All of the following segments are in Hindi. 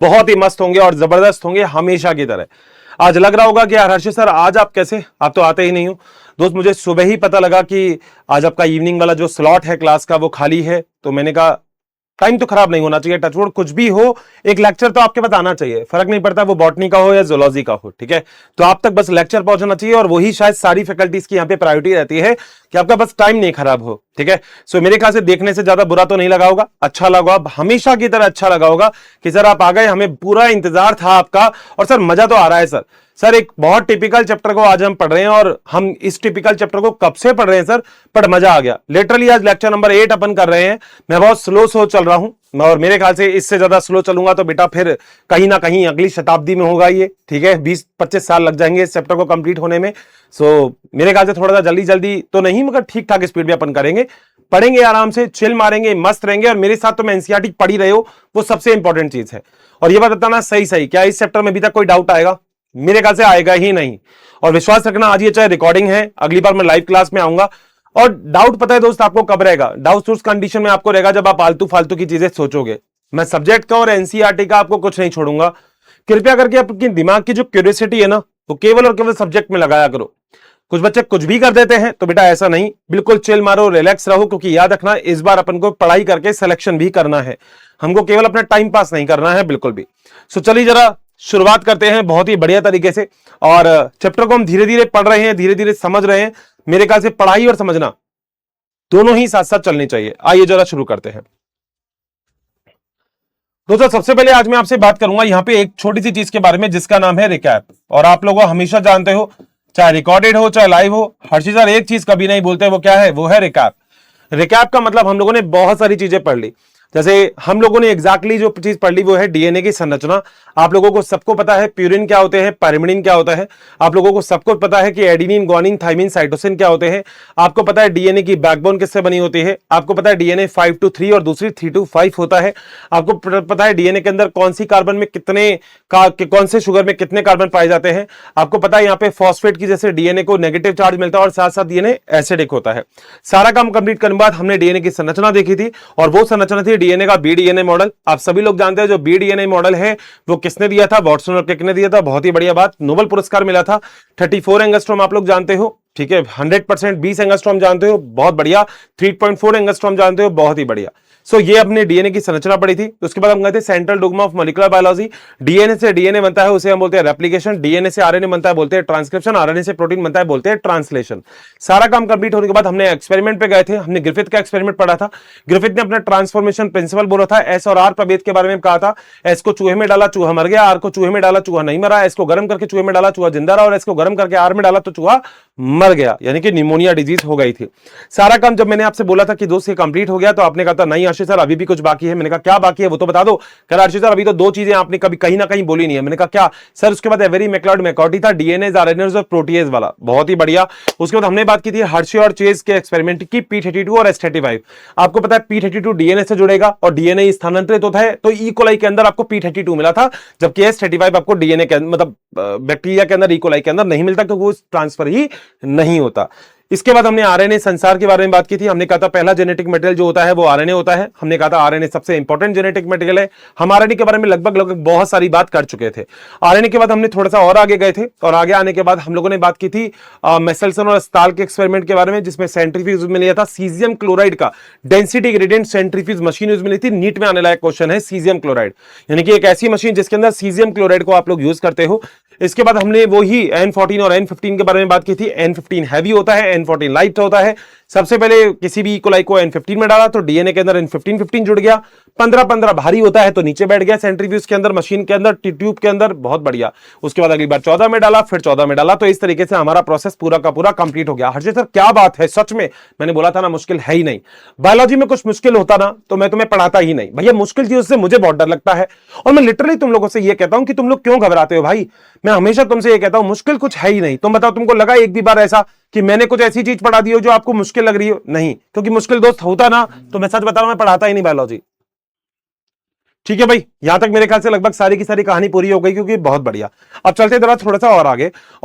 बहुत ही मस्त होंगे और जबरदस्त होंगे हमेशा की तरह। आज लग रहा होगा कि यार हर्षित सर आज आप कैसे, आप तो आते ही नहीं हो। दोस्त मुझे सुबह ही पता लगा कि आज आपका इवनिंग वाला जो स्लॉट है क्लास का वो खाली है, तो मैंने कहा टाइम तो खराब नहीं होना चाहिए, टचवुड कुछ भी हो एक लेक्चर तो आपके पास आना चाहिए, फर्क नहीं पड़ता वो बॉटनी का हो या जूलॉजी का हो, ठीक है। तो आप तक बस लेक्चर पहुंचना चाहिए और वही शायद सारी फैकल्टीज की यहाँ पे प्रायोरिटी रहती है कि आपका बस टाइम नहीं खराब हो, ठीक है। सो मेरे ख्याल से देखने से ज्यादा बुरा तो नहीं लगा होगा, अच्छा लगा होगा, हमेशा की तरह अच्छा लगा होगा कि सर आप आ गए, हमें पूरा इंतजार था आपका और सर मजा तो आ रहा है सर। सर एक बहुत टिपिकल चैप्टर को आज हम पढ़ रहे हैं और हम इस टिपिकल चैप्टर को कब से पढ़ रहे हैं सर, पर मजा आ गया लिटरली। आज लेक्चर नंबर 8 अपन कर रहे हैं। मैं बहुत स्लो चल रहा हूं और मेरे ख्याल से इससे ज्यादा स्लो चलूंगा तो बेटा फिर कहीं ना कहीं अगली शताब्दी में होगा ये, ठीक है। 20-25 साल लग जाएंगे इस चैप्टर को कंप्लीट होने में। सो मेरे ख्याल से थोड़ा सा जल्दी जल्दी तो नहीं मगर ठीक ठाक स्पीड में अपन करेंगे, पढ़ेंगे आराम से, चिल मारेंगे, मस्त रहेंगे। और मेरे साथ तो मैं एनसीईआरटी पढ़ ही रहे हो, वो सबसे इंपॉर्टेंट चीज है। और ये बात बताना सही क्या इस चैप्टर में अभी तक कोई डाउट आएगा? मेरे ख्याल से आएगा ही नहीं। और विश्वास रखना आज ये चाहे रिकॉर्डिंग है, अगली बार मैं लाइव क्लास में आऊंगा। और डाउट पता है दोस्त आपको कब रहेगा? डाउट उस कंडीशन में आपको रहेगा जब आप आलतू फालतू की चीजें सोचोगे। मैं सब्जेक्ट का और एनसीईआरटी का आपको कुछ नहीं छोड़ूंगा। कृपया करके आपके दिमाग की जो क्यूरियोसिटी है ना, वो केवल और केवल सब्जेक्ट में लगाया करो। कुछ बच्चे कुछ भी कर देते हैं, तो बेटा ऐसा नहीं, बिल्कुल चिल मारो, रिलैक्स रहो, क्योंकि याद रखना इस बार अपन को पढ़ाई करके सिलेक्शन भी करना है, हमको केवल अपना टाइम पास नहीं करना है बिल्कुल भी। सो चलिए जरा शुरुआत करते हैं बहुत ही बढ़िया तरीके से। और चैप्टर को हम धीरे धीरे पढ़ रहे हैं, धीरे धीरे समझ रहे हैं। मेरे ख्याल से पढ़ाई और समझना दोनों ही साथ साथ चलनी चाहिए। आइए जरा शुरू करते हैं दोस्तों। सबसे पहले आज मैं आपसे बात करूंगा यहाँ पे एक छोटी सी चीज के बारे में जिसका नाम है रिकैप। और आप लोग हमेशा जानते हो, चाहे रिकॉर्डेड हो चाहे लाइव हो, हर्षित सर एक चीज कभी नहीं बोलते, वो क्या है? वो है रिकैप। रिकैप का मतलब हम लोगों ने बहुत सारी चीजें पढ़ ली। जैसे हम लोगों ने एग्जैक्टली जो चीज पढ़ ली वो है डीएनए की संरचना। आप लोगों को सबको पता है प्यूरिन क्या होते हैं, पायरिमिडिन क्या होता है। आप लोगों को सबको पता है कि एडेनिन, ग्वानिन, थाइमिन, साइटोसिन क्या होते हैं। आपको पता है डीएनए की बैकबोन किससे बनी होती है। आपको पता है डीएनए 5 to 3 और दूसरी 3 to 5 होता है। आपको पता है डीएनए के अंदर कौन सी कार्बन में कितने कौन से शुगर में कितने कार्बन पाए जाते हैं। आपको पता है यहाँ पे फॉस्फेट की जैसे डीएनए को नेगेटिव चार्ज मिलता है और साथ साथ डीएनए एसिडिक होता है। सारा काम कंप्लीट करने के बाद हमने डीएनए की संरचना देखी थी और वो संरचना थी डीएनए का बीडीएनए मॉडल। आप सभी लोग जानते हैं जो बीडीएनए मॉडल है वो किसने दिया था? वाटसन और क्रिक ने दिया था। बहुत ही बढ़िया बात, नोबेल पुरस्कार मिला था। 34 एंगस्ट्रॉम आप लोग जानते हो, ठीक है। 100% 20 एंगस्ट्रॉम जानते हो, बहुत बढ़िया। 3.4 एंगस्ट्रॉम जानते हो, बहुत ही बढ़िया। सो ये अपने डीएनए की संरचना पड़ी थी। तो उसके बाद हम गए थे central dogma of molecular biology. DNA से डीएनए बनता है, उसे हम बोलते हैं रेप्लिकेशन। डीएनए से आरएनए बनता है, बोलते हैं ट्रांसक्रिप्शन। आरएनए से प्रोटीन बनता है, बोलते हैं ट्रांसलेशन। सारा काम कंप्लीट होने के बाद हमने एक्सपेरिमेंट पे गए थे। हमने ग्रिफिथ का एक्सपेरिमेंट पढ़ा था। ग्रिफिथ ने अपना ट्रांसफॉर्मेशन प्रिंसिपल बोला था। एस और आर प्रभेद के बारे में कहा था। एस को चूहे में डाला, चूहा मर गया। आर को चूहे में डाला, चूहा नहीं मरा। एस को गर्म करके चूहे में डाला, चूहा जिंदा रहा। और एस को गर्म करके आर में डाला तो चूहा मर गया, यानी कि निमोनिया डिजीज हो गई थी। सारा काम जब मैंने आपसे बोला था कि दोस्त ये कंप्लीट हो गया, तो आपने कहा था नहीं आशीष सर अभी भी कुछ बाकी है। मैंने कहा क्या बाकी है वो तो बता दो। कह रहा आशीष सर अभी तो 2 चीजें आपने कभी कहीं ना कहीं बोली नहीं है। मैंने कहा क्या सर? उसके बाद एवेरी मैक्लाउड मैकॉर्डी था, डीएनए, आरएनएज और प्रोटीएज वाला, बहुत ही बढ़िया। उसके बाद हमने बात की थी हर्षे और चेज के एक्सपेरिमेंट की, P32 और S35। आपको पता है P32 डीएनए से जुड़ेगा और डीएनए स्थानांतरित होता है, तो ई कोलाई के अंदर आपको P32 मिला था, जबकि S35 आपको डीएनए के मतलब बैक्टीरिया के अंदर, ई कोलाई के अंदर नहीं मिलता, तो वो ट्रांसफर ही नहीं होता। इसके बाद हमने आरएनए संसार के बारे में बात की थी। हमने कहा था पहला जेनेटिक मटेरियल जो होता है वो आरएनए होता है। हमने कहा था आरएनए सबसे इंपॉर्टेंट जेनेटिक मटेरियल है। हम आरएनए के बारे में लगभग बहुत सारी बात कर चुके थे। आरएनए के बाद हमने थोड़ा सा और आगे गए थे और आगे आने के बाद हम लोगों ने बात की थी मेसेल्सन और स्टाल के एक्सपेरिमेंट के बारे में, जिसमें सेंट्रीफ्यूज में लिया था सीजियम क्लोराइड का density gradient centrifuge machine use मिली थी। नीट में आने लायक क्वेश्चन है सीजियम क्लोराइड, यानी कि एक ऐसी मशीन जिसके अंदर सीजियम क्लोराइड को आप लोग यूज करते हो। इसके बाद हमने वही N14 और N15 के बारे में बात की थी। N15 हैवी होता है, N14 लाइट होता है। सबसे पहले किसी भी इकोलाई को N15 में डाला तो डीएनए के अंदर N15 जुड़ गया। 15 भारी होता है तो नीचे बैठ गया सेंट्रीफ्यूज के अंदर, मशीन के अंदर, ट्यूब के अंदर, बहुत बढ़िया। उसके बाद अगली बार 14 में डाला, फिर 14 में डाला। तो इस तरीके से हमारा प्रोसेस पूरा का पूरा कंप्लीट हो गया। हर्षित सर क्या बात है, सच में मैंने बोला था ना मुश्किल है ही नहीं। बायोलॉजी में कुछ मुश्किल होता ना तो मैं तुम्हें पढ़ाता ही नहीं भैया। मुश्किल चीजों से मुझे बहुत डर लगता है और मैं लिटरली तुम लोगों से यह कहता हूं कि तुम लोग क्यों घबराते हो भाई। मैं हमेशा तुमसे यह कहता हूं मुश्किल कुछ है ही नहीं। तुम बताओ तुमको लगा एक भी बार ऐसा कि मैंने कुछ ऐसी चीज पढ़ा दी हो जो आपको मुश्किल लग रही हो? नहीं, क्योंकि मुश्किल दोस्त होता ना तो मैं सच बता रहा हूं मैं पढ़ाता ही नहीं बायोलॉजी। ठीक है भाई, यहां तक मेरे ख्याल से लगभग सारी की सारी कहानी पूरी हो गई, क्योंकि बहुत बढ़िया। अब चलते जरा थोड़ा सा और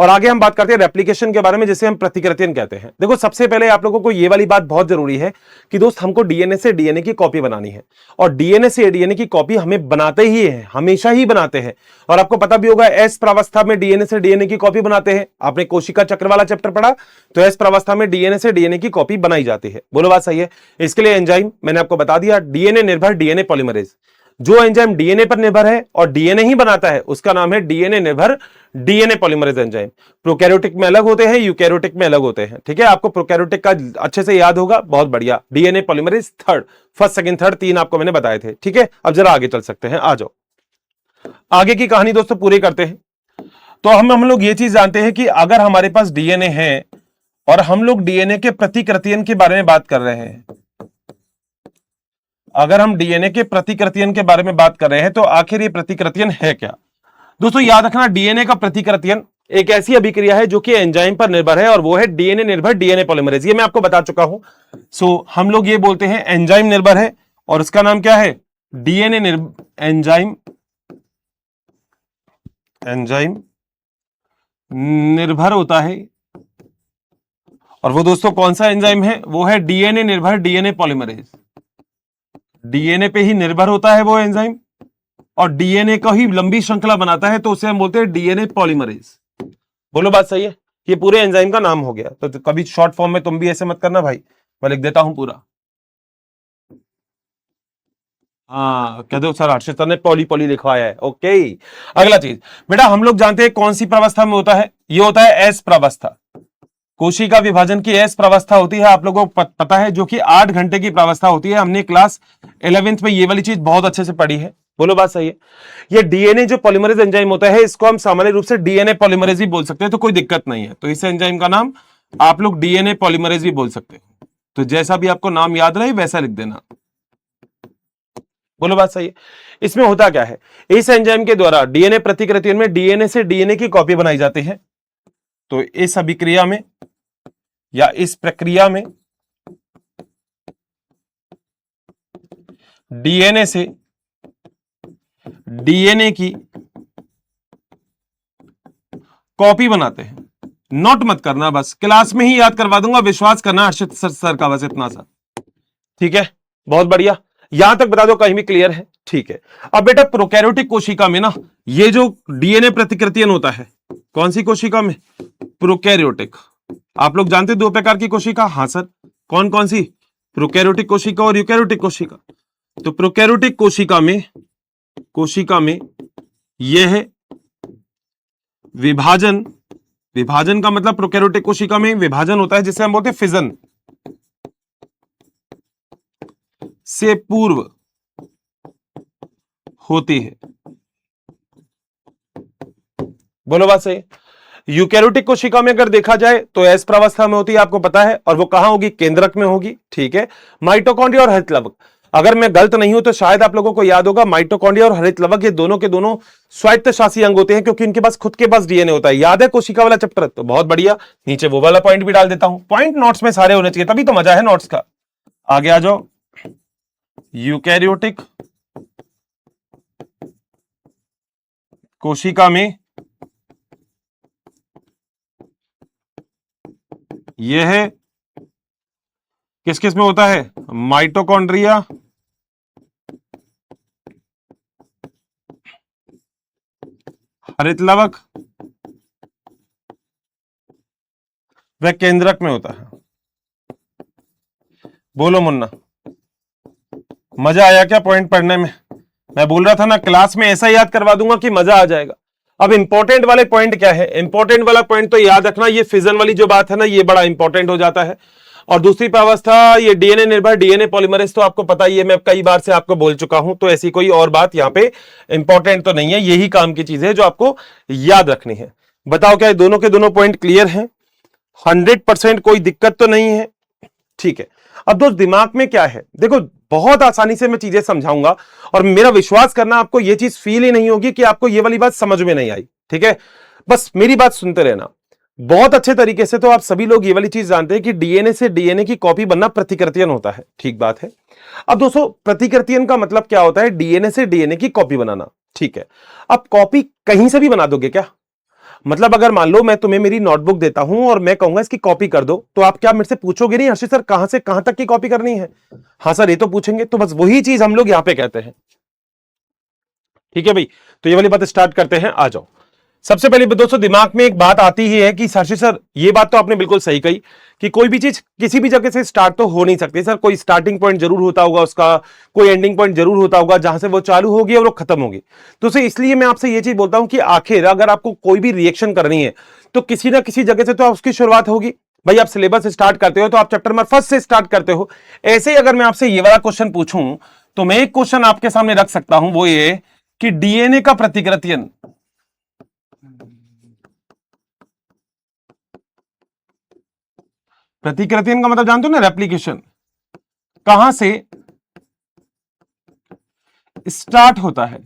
आगे हम बात करते हैं रेप्लिकेशन के बारे में, जिसे हम प्रतिकृतियन कहते हैं। देखो सबसे पहले आप लोगों को ये वाली बात बहुत जरूरी है कि दोस्त हमको डीएनए से डीएनए की कॉपी बनानी है, और डीएनए से डीएनए की कॉपी हमें बनाते ही है, हमेशा ही बनाते हैं। और आपको पता भी होगा एस प्रावस्था में डीएनए से डीएनए की कॉपी बनाते हैं। आपने कोशिका चक्र वाला चैप्टर पढ़ा, तो एस प्रावस्था में डीएनए से डीएनए की कॉपी बनाई जाती है। बोलो बात सही है। इसके लिए एंजाइम मैंने आपको बता दिया, डीएनए निर्भर डीएनए पॉलीमरेज। जो एंजाइम डीएनए पर निर्भर है और डीएनए ही बनाता है, उसका नाम है डीएनए निर्भर डीएनए पॉलीमरेज एंजाइम। प्रोकैरियोटिक में अलग होते हैं, यूकैरियोटिक में अलग होते हैं। ठीक है, आपको प्रोकैरियोटिक का अच्छे से याद होगा, बहुत बढ़िया। DNA polymerase first second third 3 आपको मैंने बताए थे। ठीक है, अब जरा आगे चल सकते हैं, आ जाओ आगे की कहानी दोस्तों पूरी करते हैं। तो हम लोग ये चीज जानते हैं कि अगर हमारे पास डीएनए है और हम लोग डीएनए के प्रतिकृतियन के बारे में बात कर रहे हैं, अगर हम डीएनए के प्रतिकृतियन के बारे में बात कर रहे हैं, तो आखिर ये प्रतिकृतियन है क्या? दोस्तों याद रखना, डीएनए का प्रतिकृतियन एक ऐसी अभिक्रिया है जो कि एंजाइम पर निर्भर है, और वो है डीएनए निर्भर डीएनए पॉलीमरेज। ये मैं आपको बता चुका हूं। सो हम लोग ये बोलते हैं एंजाइम निर्भर है, और उसका नाम क्या है? डीएनए एंजाइम निर्भर होता है। और वो दोस्तों कौन सा एंजाइम है? वो है डीएनए निर्भर डीएनए पॉलीमरेज। डीएनए पे ही निर्भर होता है वो एंजाइम, और डीएनए का ही लंबी श्रृंखला बनाता है, तो उसे हम बोलते हैं डीएनए पॉलीमरेज। बोलो बात सही है। ये पूरे एंजाइम का नाम हो गया। तो कभी शॉर्ट फॉर्म में तुम भी ऐसे मत करना भाई, मैं लिख देता हूं पूरा। हाँ कह दो सर हर्षित सर ने पॉली लिखवाया है। ओके, अगला चीज बेटा, हम लोग जानते हैं कौन सी प्रावस्था में होता है? ये होता है एस प्रावस्था। कोशिका विभाजन की एस प्रावस्था होती है, आप लोगों को पता है, जो कि 8 घंटे की प्रावस्था होती है। हमने क्लास 11th में ये वाली चीज बहुत अच्छे से पढ़ी है। बोलो बात सही है। ये डीएनए जो पॉलीमरेज एंजाइम होता है, इसको हम सामान्य रूप से डीएनए पॉलीमरेज भी बोल सकते हैं, तो कोई दिक्कत नहीं है। तो इस एंजाइम का नाम आप लोग डीएनए पॉलीमरेज भी बोल सकते हैं। तो जैसा भी आपको नाम याद रहे वैसा लिख देना। बोलो बात सही है। इसमें होता क्या है? इस एंजाइम के द्वारा डीएनए प्रतिकृतियों में डीएनए से डीएनए की कॉपी बनाई जाती है। तो इस अभिक्रिया में या इस प्रक्रिया में डीएनए से डीएनए की कॉपी बनाते हैं। नोट मत करना, बस क्लास में ही याद करवा दूंगा, विश्वास करना हर्षित सर का, बस इतना सा। ठीक है, बहुत बढ़िया। यहां तक बता दो, कहीं भी क्लियर है? ठीक है। अब बेटा प्रोकैरियोटिक कोशिका में ना, ये जो डीएनए प्रतिकृतियन होता है, कौन सी कोशिका में? प्रोकैरियोटिक। आप लोग जानते 2 प्रकार की कोशिका? हाँ सर, कौन कौन सी? प्रोकैरियोटिक कोशिका और यूकैरियोटिक कोशिका। तो प्रोकैरियोटिक कोशिका में यह है विभाजन। विभाजन का मतलब प्रोकैरियोटिक कोशिका में विभाजन होता है, जिसे हम बोलते हैं फिजन से पूर्व होती है। बोलो बात सही। यूकैरियोटिक कोशिका में अगर देखा जाए तो एस प्रावस्था में होती है, आपको पता है, और वो कहां होगी? केंद्रक में होगी। ठीक है, माइटोकॉन्ड्रिया और हरितलवक। अगर मैं गलत नहीं हूं तो शायद आप लोगों को याद होगा, माइटोकॉन्ड्रिया और हरितलवक ये दोनों के दोनों स्वायत्त शासी अंग होते हैं, क्योंकि इनके पास खुद के पास डीएनए होता है। याद है कोशिका वाला चैप्टर? तो बहुत बढ़िया, नीचे वो वाला पॉइंट भी डाल देता हूं। पॉइंट नोट्स में सारे होने चाहिए, तभी तो मजा है नोट्स का। आगे आ जाओ। यूकैरियोटिक कोशिका में यह है किस किस में होता है? माइटोकॉन्ड्रिया, हरितलवक वह केंद्रक में होता है। बोलो मुन्ना, मजा आया क्या पॉइंट पढ़ने में? मैं बोल रहा था ना, क्लास में ऐसा याद करवा दूंगा कि मजा आ जाएगा। अब इंपॉर्टेंट वाले पॉइंट क्या है? इंपॉर्टेंट वाला पॉइंट तो याद रखना, ये फिजन वाली जो बात है ना, ये बड़ा इंपॉर्टेंट हो जाता है। और दूसरी प्रावस्था ये डीएनए निर्भर डीएनए पॉलीमरेज, तो आपको पता ही है, मैं कई बार से आपको बोल चुका हूं, तो ऐसी कोई और बात यहां पे इंपॉर्टेंट तो नहीं है। यही काम की चीज है जो आपको याद रखनी है। बताओ क्या दोनों के दोनों पॉइंट क्लियर हैं? 100% कोई दिक्कत तो नहीं है? ठीक है। अब दोस्त दिमाग में क्या है, देखो बहुत आसानी से मैं चीजें समझाऊंगा, और मेरा विश्वास करना आपको ये चीज फील ही नहीं होगी कि आपको ये वाली बात समझ में नहीं आई। ठीक है, बस मेरी बात सुनते रहना। बहुत अच्छे तरीके से तो आप सभी लोग ये वाली चीज जानते हैं कि डीएनए से डीएनए की कॉपी बनना प्रतिकृतियन होता है, ठीक बात है। अब दोस्तों प्रतिकृतियन का मतलब क्या होता है? डीएनए से डीएनए की कॉपी बनाना, ठीक है। अब कॉपी कहीं से भी बना दोगे क्या? मतलब अगर मान लो मैं तुम्हें मेरी नोटबुक देता हूं और मैं कहूंगा इसकी कॉपी कर दो, तो आप क्या मेरे से पूछोगे नहीं हर्षित सर कहां से कहां तक की कॉपी करनी है? हाँ सर ये तो पूछेंगे। तो बस वही चीज हम लोग यहां पे कहते हैं, ठीक है भाई। तो ये वाली बात स्टार्ट करते हैं, आ जाओ। सबसे पहले दोस्तों दिमाग में एक बात आती ही है कि हर्षित सर ये बात तो आपने बिल्कुल सही कही कि कोई भी चीज किसी भी जगह से स्टार्ट तो हो नहीं सकती सर, कोई स्टार्टिंग पॉइंट जरूर होता होगा उसका, कोई एंडिंग पॉइंट जरूर होता होगा जहां से वो चालू होगी और वो खत्म होगी। तो सर इसलिए मैं आपसे ये चीज बोलता हूं कि आखिर अगर आपको कोई भी रिएक्शन करनी है तो किसी ना किसी जगह से तो उसकी शुरुआत होगी। भाई आप सिलेबस स्टार्ट करते हो तो आप चैप्टर नंबर फर्स्ट से स्टार्ट करते हो। ऐसे ही अगर मैं आपसे ये वाला क्वेश्चन पूछूं तो मैं एक क्वेश्चन आपके सामने रख सकता हूं, वो ये कि डीएनए का प्रतिकृतियन प्रतिकृतियन का मतलब जानते हो ना, रेप्लिकेशन, कहां से स्टार्ट होता है।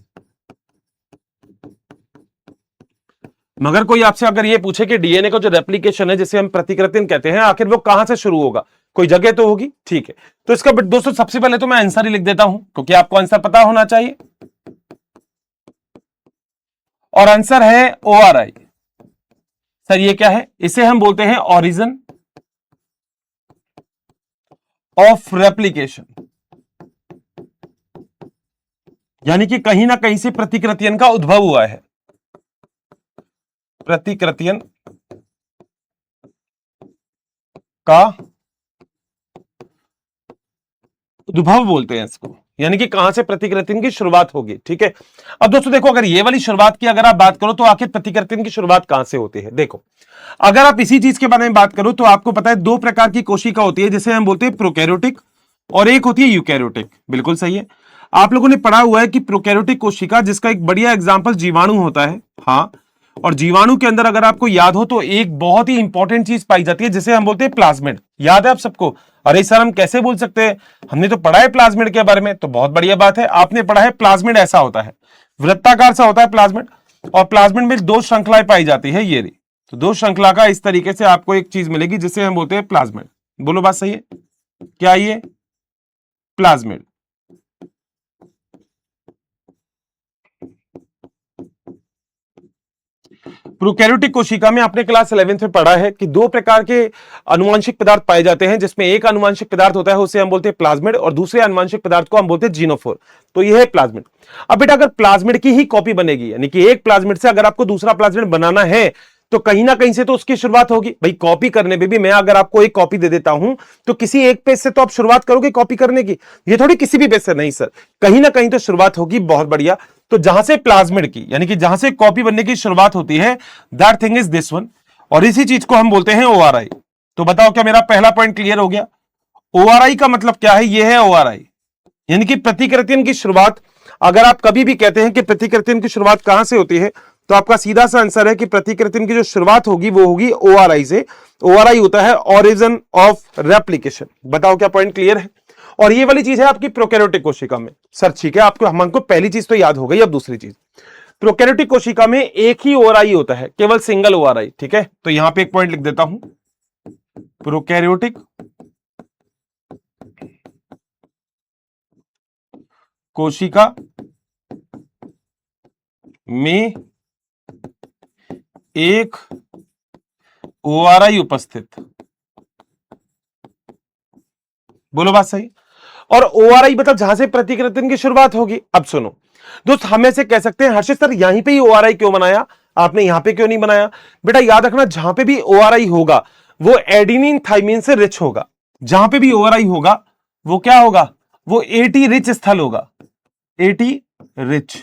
मगर कोई आपसे अगर ये पूछे कि डीएनए का जो रेप्लिकेशन है जिसे हम प्रतिकृतियन कहते हैं, आखिर वो कहां से शुरू होगा? कोई जगह तो होगी, ठीक है। तो इसका दोस्तों सबसे पहले तो मैं आंसर ही लिख देता हूं क्योंकि आपको आंसर पता होना चाहिए, और आंसर है ओआरआई। सर ये क्या है? इसे हम बोलते हैं ओरिजिन ऑफ रेप्लिकेशन, यानी कि कहीं ना कहीं से प्रतिकृतियन का उद्भव हुआ है। प्रतिकृतियन का उद्भव बोलते हैं इसको, यानी कि कहां से प्रतिकृतियन की शुरुआत होगी, ठीक है। अब दोस्तों देखो अगर ये वाली शुरुआत की अगर आप बात करो तो आखिर प्रतिकृतियन की शुरुआत कहां से होती है? देखो अगर आप इसी चीज के बारे में बात करो तो आपको पता है दो प्रकार की कोशिका होती है जिसे हम बोलते हैं प्रोकैरियोटिक और एक होती है यूकैरियोटिक। बिल्कुल सही है, आप लोगों ने पढ़ा हुआ है कि प्रोकैरियोटिक कोशिका जिसका एक बढ़िया एग्जांपल जीवाणु होता है, हाँ। और जीवाणु के अंदर अगर आपको याद हो तो एक बहुत ही इंपॉर्टेंट चीज पाई जाती है जिसे हम बोलते हैं प्लाज्मिड। याद है आप सबको? अरे सर हम कैसे बोल सकते हैं, हमने तो पढ़ा है प्लाज्मिड के बारे में। तो बहुत बढ़िया बात है, आपने पढ़ा है। प्लाज्मिड ऐसा होता है, वृत्ताकार सा होता है प्लाज्मिड, और प्लाज्मिड में दो श्रृंखलाएं पाई जाती है, ये रही। तो दो श्रृंखला का इस तरीके से आपको एक चीज मिलेगी जिसे हम बोलते हैं प्लाज्मिड। बोलो बात सही है क्या? ये प्लाज्मिड। प्रोकैरियोटिक कोशिका में आपने क्लास 11th में पढ़ा है कि दो प्रकार के आनुवंशिक पदार्थ पाए जाते हैं, जिसमें एक आनुवंशिक पदार्थ होता है उसे हम बोलते हैं प्लाज्मिड और दूसरे आनुवंशिक पदार्थ को हम बोलते हैं जीनोफोर। तो यह है प्लाज्मिड। अब बेटा अगर प्लाज्मिड की ही कॉपी बनेगी, यानी कि एक प्लाज्मिड से अगर आपको दूसरा प्लाज्मिड बनाना है तो कहीं ना कहीं से तो उसकी शुरुआत होगी। भाई कॉपी करने में भी मैं अगर आपको एक कॉपी दे देता हूं तो किसी एक पेज से तो आप शुरुआत करोगे कॉपी करने की, ये थोड़ी किसी भी पेज से। नहीं सर, कहीं ना कहीं तो शुरुआत होगी। बहुत बढ़िया। तो जहां से प्लाज्मिड की यानी कि जहां से कॉपी बनने की शुरुआत होती है, that thing is this one, और इसी चीज को हम बोलते हैं ओआरआई। तो बताओ क्या मेरा पहला पॉइंट क्लियर हो गया? ओआरआई का मतलब क्या है? यह है ओआरआई, यानी कि प्रतिकृतियन की शुरुआत। अगर आप कभी भी कहते हैं कि प्रतिकृतियन की शुरुआत कहां से होती है तो आपका सीधा सा आंसर है कि प्रतिकृतियन की जो शुरुआत होगी वो होगी ओआरआई से। ओआरआई होता है ओरिजिन ऑफ रेप्लिकेशन। बताओ क्या पॉइंट क्लियर है? और ये वाली चीज है आपकी प्रोकैरियोटिक कोशिका में। सर ठीक है, आपको हमको पहली चीज तो याद हो गई, अब दूसरी चीज, प्रोकैरियोटिक कोशिका में एक ही ओआरआई होता है, केवल सिंगल ओआरआई, ठीक है। तो यहां पे एक पॉइंट लिख देता हूं, प्रोकैरियोटिक कोशिका में एक ओआरआई उपस्थित। बोलो बात सही। और ओआरआई मतलब जहां से प्रतिकृतियन की शुरुआत होगी। अब सुनो दोस्त, हमें से कह सकते हैं हर्षित सर यहीं पे ही ओआरआई क्यों बनाया, आपने यहां पे क्यों नहीं बनाया? बेटा याद रखना, जहां पे भी ओआरआई होगा वो एडिनिन थाइमिन से रिच होगा। जहां पे भी ओआरआई होगा वो क्या होगा? वो एटी रिच स्थल होगा, एटी रिच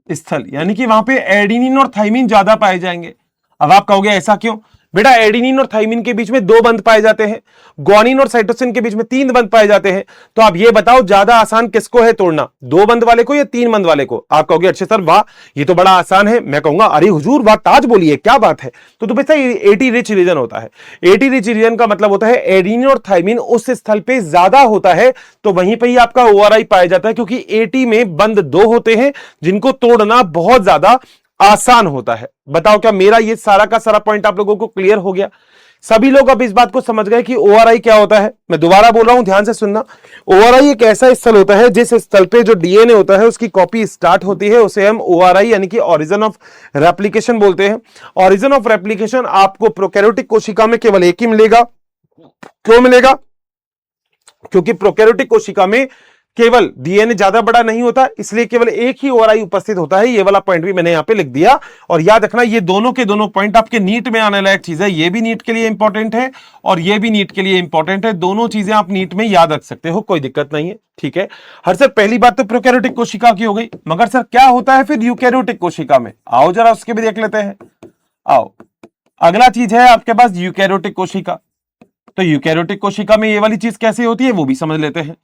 स्थल, यानी कि वहां पे एडिनिन और थाइमिन ज्यादा पाए जाएंगे। अब आप कहोगे ऐसा क्यों? बेटा एडिनिन और थाइमिन के बीच में दो बंध पाए जाते हैं, ग्वानिन और साइटोसिन के बीच में तीन बंध पाए जाते हैं। तो आप ये बताओ ज्यादा आसान किसको है तोड़ना, दो बंध वाले को या तीन बंध वाले को? आप कहोगे अच्छे सर वाह ये तो बड़ा आसान है। मैं कहूंगा अरे हुजूर वाह ताज बोलिए, क्या बात है। तो बेटा एटी रिच रीजन होता है। एटी रिच रीजन का मतलब होता है एडिनिन और थाइमिन उस स्थल पे ज्यादा होता है, तो वहीं पर ही आपका ओआरआई पाया जाता है, क्योंकि एटी में बंध दो होते हैं जिनको तोड़ना बहुत ज्यादा आसान होता है। बताओ क्या मेरा ये सारा का सारा पॉइंट आप लोगों को क्लियर हो गया? सभी लोग अब इस बात को समझ गए कि ओआरआई क्या होता है। मैं दोबारा बोल रहा हूं, ध्यान से सुनना। ओआरआई एक ऐसा स्थल होता है जिस स्थल पे जो डीएनए होता है उसकी कॉपी स्टार्ट होती है, उसे हम ओआरआई यानी कि ओरिजिन ऑफ रेप्लिकेशन बोलते हैं। ओरिजिन ऑफ रेप्लिकेशन आपको प्रोकैरियोटिक कोशिका में केवल एक ही मिलेगा। क्यों मिलेगा? क्योंकि प्रोकैरियोटिक कोशिका में केवल डीएनए ज्यादा बड़ा नहीं होता, इसलिए केवल एक ही ओआरआई उपस्थित होता है। ये वाला पॉइंट भी मैंने यहां पे लिख दिया। और याद रखना ये दोनों के दोनों पॉइंट आपके नीट में आने लायक चीज है। ये भी नीट के लिए इंपॉर्टेंट है और ये भी नीट के लिए इंपॉर्टेंट है। दोनों चीजें आप नीट में याद रख सकते हो, कोई दिक्कत नहीं है। ठीक है हर सर, पहली बात तो प्रोकैरियोटिक कोशिका की हो गई, मगर सर क्या होता है फिर यूकैरियोटिक कोशिका में? आओ जरा उसके भी देख लेते हैं। आओ, अगला चीज है आपके पास यूकैरियोटिक कोशिका। तो यूकैरियोटिक कोशिका में ये वाली चीज कैसे होती है वो भी समझ लेते हैं।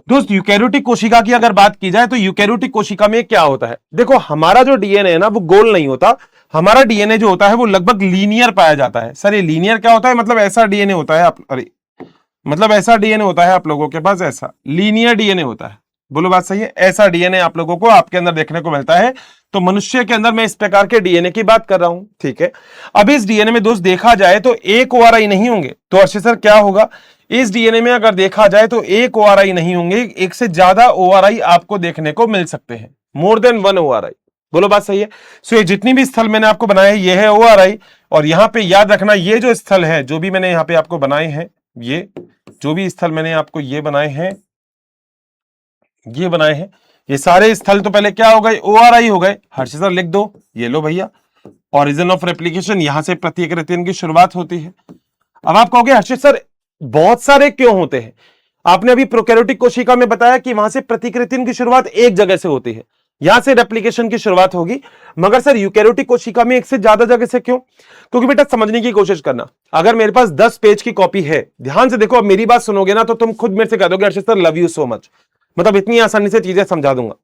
दोस्त, यूकैरियोटिक कोशिका की अगर बात की जाए तो यूकैरियोटिक कोशिका में क्या होता है? देखो, हमारा जो डीएनए है ना वो गोल नहीं होता। हमारा डीएनए जो होता है वो लगभग लीनियर पाया जाता है। सर ये लीनियर क्या होता है? मतलब ऐसा डीएनए होता है मतलब ऐसा डीएनए होता है आप लोगों के पास, ऐसा लीनियर डीएनए होता है। बोलो बात सही है? ऐसा डीएनए आप लोगों को आपके अंदर देखने को मिलता है। तो मनुष्य के अंदर मैं इस प्रकार के डीएनए की बात कर रहा हूं। ठीक है, अब इस डीएनए में दोस्त देखा जाए तो एक ओआरआई नहीं होंगे। तो अर्षित सर क्या होगा? इस डीएनए में अगर देखा जाए तो एक ओआरआई नहीं होंगे, एक से ज्यादा ओआरआई आपको देखने को मिल सकते हैं। More than one ORI. बोलो बात सही है? सो ये जितनी भी स्थल मैंने आपको बनाए ये है ओआरआई। और यहां पे याद रखना ये जो स्थल है, जो भी मैंने यहां पे आपको बनाए हैं, ये जो भी स्थल मैंने आपको ये बनाए हैं, ये सारे स्थल तो पहले क्या हो गए? ओआरआई हो गए। हर्षित सर लिख दो, ये लो भैया, ओरिजिन ऑफ रेप्लिकेशन, यहां से प्रतिकृतियों की शुरुआत होती है। अब आप कहोगे हर्षित सर बहुत सारे क्यों होते हैं? आपने अभी प्रोकैरियोटिक कोशिका में बताया कि वहां से प्रतिकृतियों की शुरुआत एक जगह से होती है, यहां से रेप्लिकेशन की शुरुआत होगी। मगर सर यूकैरियोटिक कोशिका में एक से ज्यादा जगह से क्यों? क्योंकि बेटा समझने की कोशिश करना, अगर मेरे पास 10 पेज की कॉपी है, ध्यान से देखो, अब मेरी बात सुनोगे ना तो तुम खुद मेरे से कह दोगे Harshit sir love you so much, मतलब इतनी आसानी से चीजें समझा दूंगा।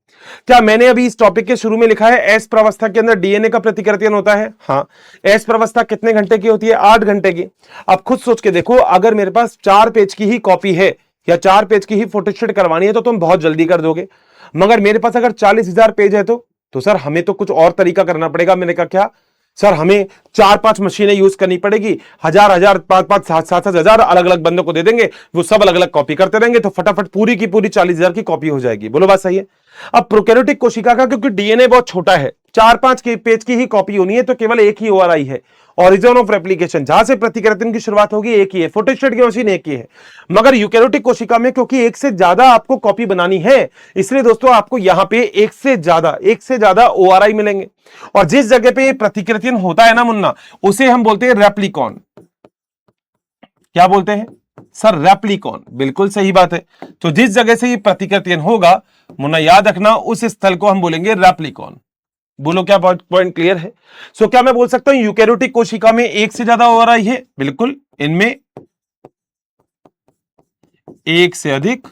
क्या मैंने अभी इस टॉपिक के शुरू में लिखा है एस प्रवस्था के अंदर डीएनए का प्रतिकृतियन होता है? हाँ। एस प्रवस्था कितने घंटे की होती है? 8 घंटे की। अब खुद सोच के देखो, अगर मेरे पास 4 पेज की ही कॉपी है या 4 पेज की ही फोटोस्टेट करवानी है तो तुम बहुत जल्दी कर दोगे। मगर मेरे पास अगर 40,000 पेज है तो सर हमें तो कुछ और तरीका करना पड़ेगा। मैंने कहा क्या सर? हमें 4-5 मशीनें यूज करनी पड़ेगी, 1000 5-5 7-7 हजार अलग अलग बंदों को दे देंगे, वो सब अलग अलग कॉपी करते रहेंगे, तो फटाफट पूरी की पूरी 40,000 की कॉपी हो जाएगी। बोलो बात सही है? अब प्रोकैरियोटिक कोशिका का क्योंकि डीएनए बहुत छोटा है, 4-5 पेज की ही कॉपी होनी है, तो केवल एक ही ओआरआई है, ओरिजिन ऑफ रेप्लिकेशन, जहां से प्रतिकृतियों की शुरुआत होगी एक ही है, फोटोस्टेट की मशीन एक ही है। मगर यूकैरियोटिक कोशिका में क्योंकि एक से ज्यादा आपको कॉपी बनानी है, इसलिए दोस्तों आपको यहां पे एक से ज्यादा ओआरआई मिलेंगे। और जिस जगह पे प्रतिकृतियन होता है ना मुन्ना, उसे हम बोलते हैं रेप्लिकॉन। क्या बोलते हैं सर? रेप्लिकॉन। बिल्कुल सही बात है। तो जिस जगह से ये प्रतिकृतियन होगा मुन्ना, याद रखना उस स्थल को हम बोलेंगे रेप्लिकॉन। बोलो क्या पॉइंट क्लियर है? सो क्या मैं बोल सकता हूं यूकैरियोटिक कोशिका में एक से ज्यादा ओआरआई है? बिल्कुल, इनमें एक से अधिक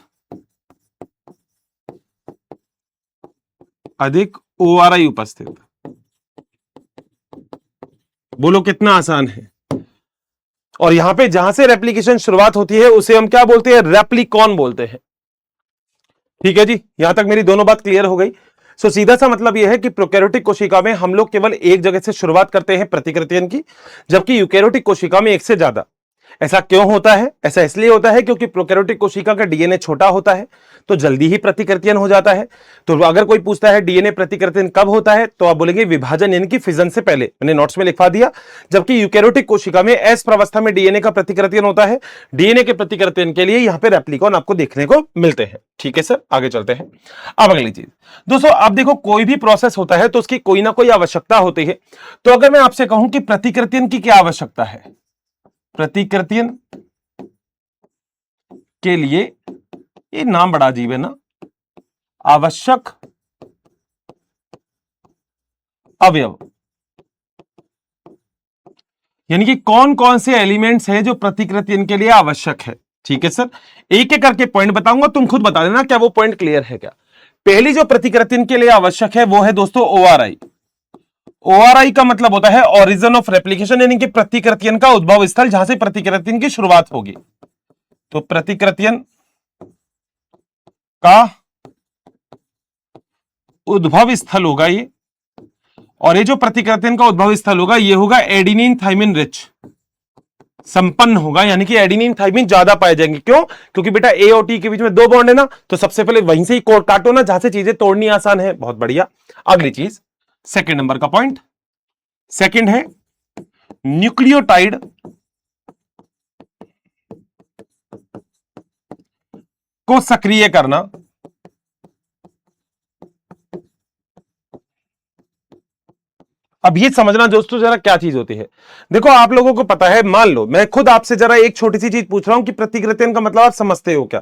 ओआरआई उपस्थित। बोलो कितना आसान है। और यहां पे जहां से रेप्लिकेशन शुरुआत होती है उसे हम क्या बोलते हैं? रेप्लिकॉन बोलते हैं। ठीक है जी, यहां तक मेरी दोनों बात क्लियर हो गई। सो सीधा सा मतलब यह है कि प्रोकैरियोटिक कोशिका में हम लोग केवल एक जगह से शुरुआत करते हैं प्रतिकृतियन की, जबकि यूकैरियोटिक कोशिका में एक से ज्यादा। ऐसा क्यों होता है? ऐसा इसलिए होता है क्योंकि प्रोकैरियोटिक कोशिका का डीएनए छोटा होता है तो जल्दी ही प्रतिकृतियन हो जाता है। तो अगर कोई पूछता है डीएनए प्रतिकृतियन कब होता है, तो आप बोलेंगे विभाजन यानी कि फिजन से पहले। मैंने नोट्स में लिखवा दिया। जबकि यूकैरियोटिक कोशिका में एस प्रवस्था में डीएनए का प्रतिकृतियन होता है। डीएनए के प्रतिकृतियन के लिए यहां पे रेप्लिकॉन आपको देखने को मिलते हैं। ठीक है सर, आगे चलते हैं। अब अगली चीज दोस्तों, अब देखो कोई भी प्रोसेस होता है तो उसकी कोई ना कोई आवश्यकता होती है। तो अगर मैं आपसे कहूं कि प्रतिकृतियन की क्या आवश्यकता है, प्रतिकृतियन के लिए, ये नाम बड़ा अजीब है ना, आवश्यक अवयव, यानी कि कौन कौन से एलिमेंट्स हैं जो प्रतिकृतियन के लिए आवश्यक है। ठीक है सर, एक एक करके पॉइंट बताऊंगा, तुम खुद बता देना क्या वो पॉइंट क्लियर है क्या। पहली जो प्रतिकृतियन के लिए आवश्यक है वो है दोस्तों ओआरआई। ओआरआई का मतलब होता है ओरिजिन ऑफ रेप्लिकेशन, यानी कि प्रतिकृतियन का उद्भव स्थल, जहां से प्रतिकृतियन की शुरुआत होगी। तो प्रतिकृतियन का उद्भव स्थल होगा ये, और ये जो प्रतिकृतिन का उद्भव स्थल होगा ये होगा एडिनिन थाइमिन रिच, संपन्न होगा, यानी कि एडिनिन थाइमिन ज्यादा पाए जाएंगे। क्यों? क्योंकि बेटा ए और टी के बीच में दो बॉन्ड है ना, तो सबसे पहले वहीं से ही कोड काटो ना जहां से चीजें तोड़नी आसान है। बहुत बढ़िया। अगली चीज, सेकंड नंबर का पॉइंट, सेकंड है न्यूक्लियोटाइड को सक्रिय करना। अब ये समझना दोस्तों जरा क्या चीज होती है। देखो आप लोगों को पता है, मान लो मैं खुद आपसे जरा एक छोटी सी चीज पूछ रहा हूं कि प्रतिकृतिन का मतलब आप समझते हो क्या?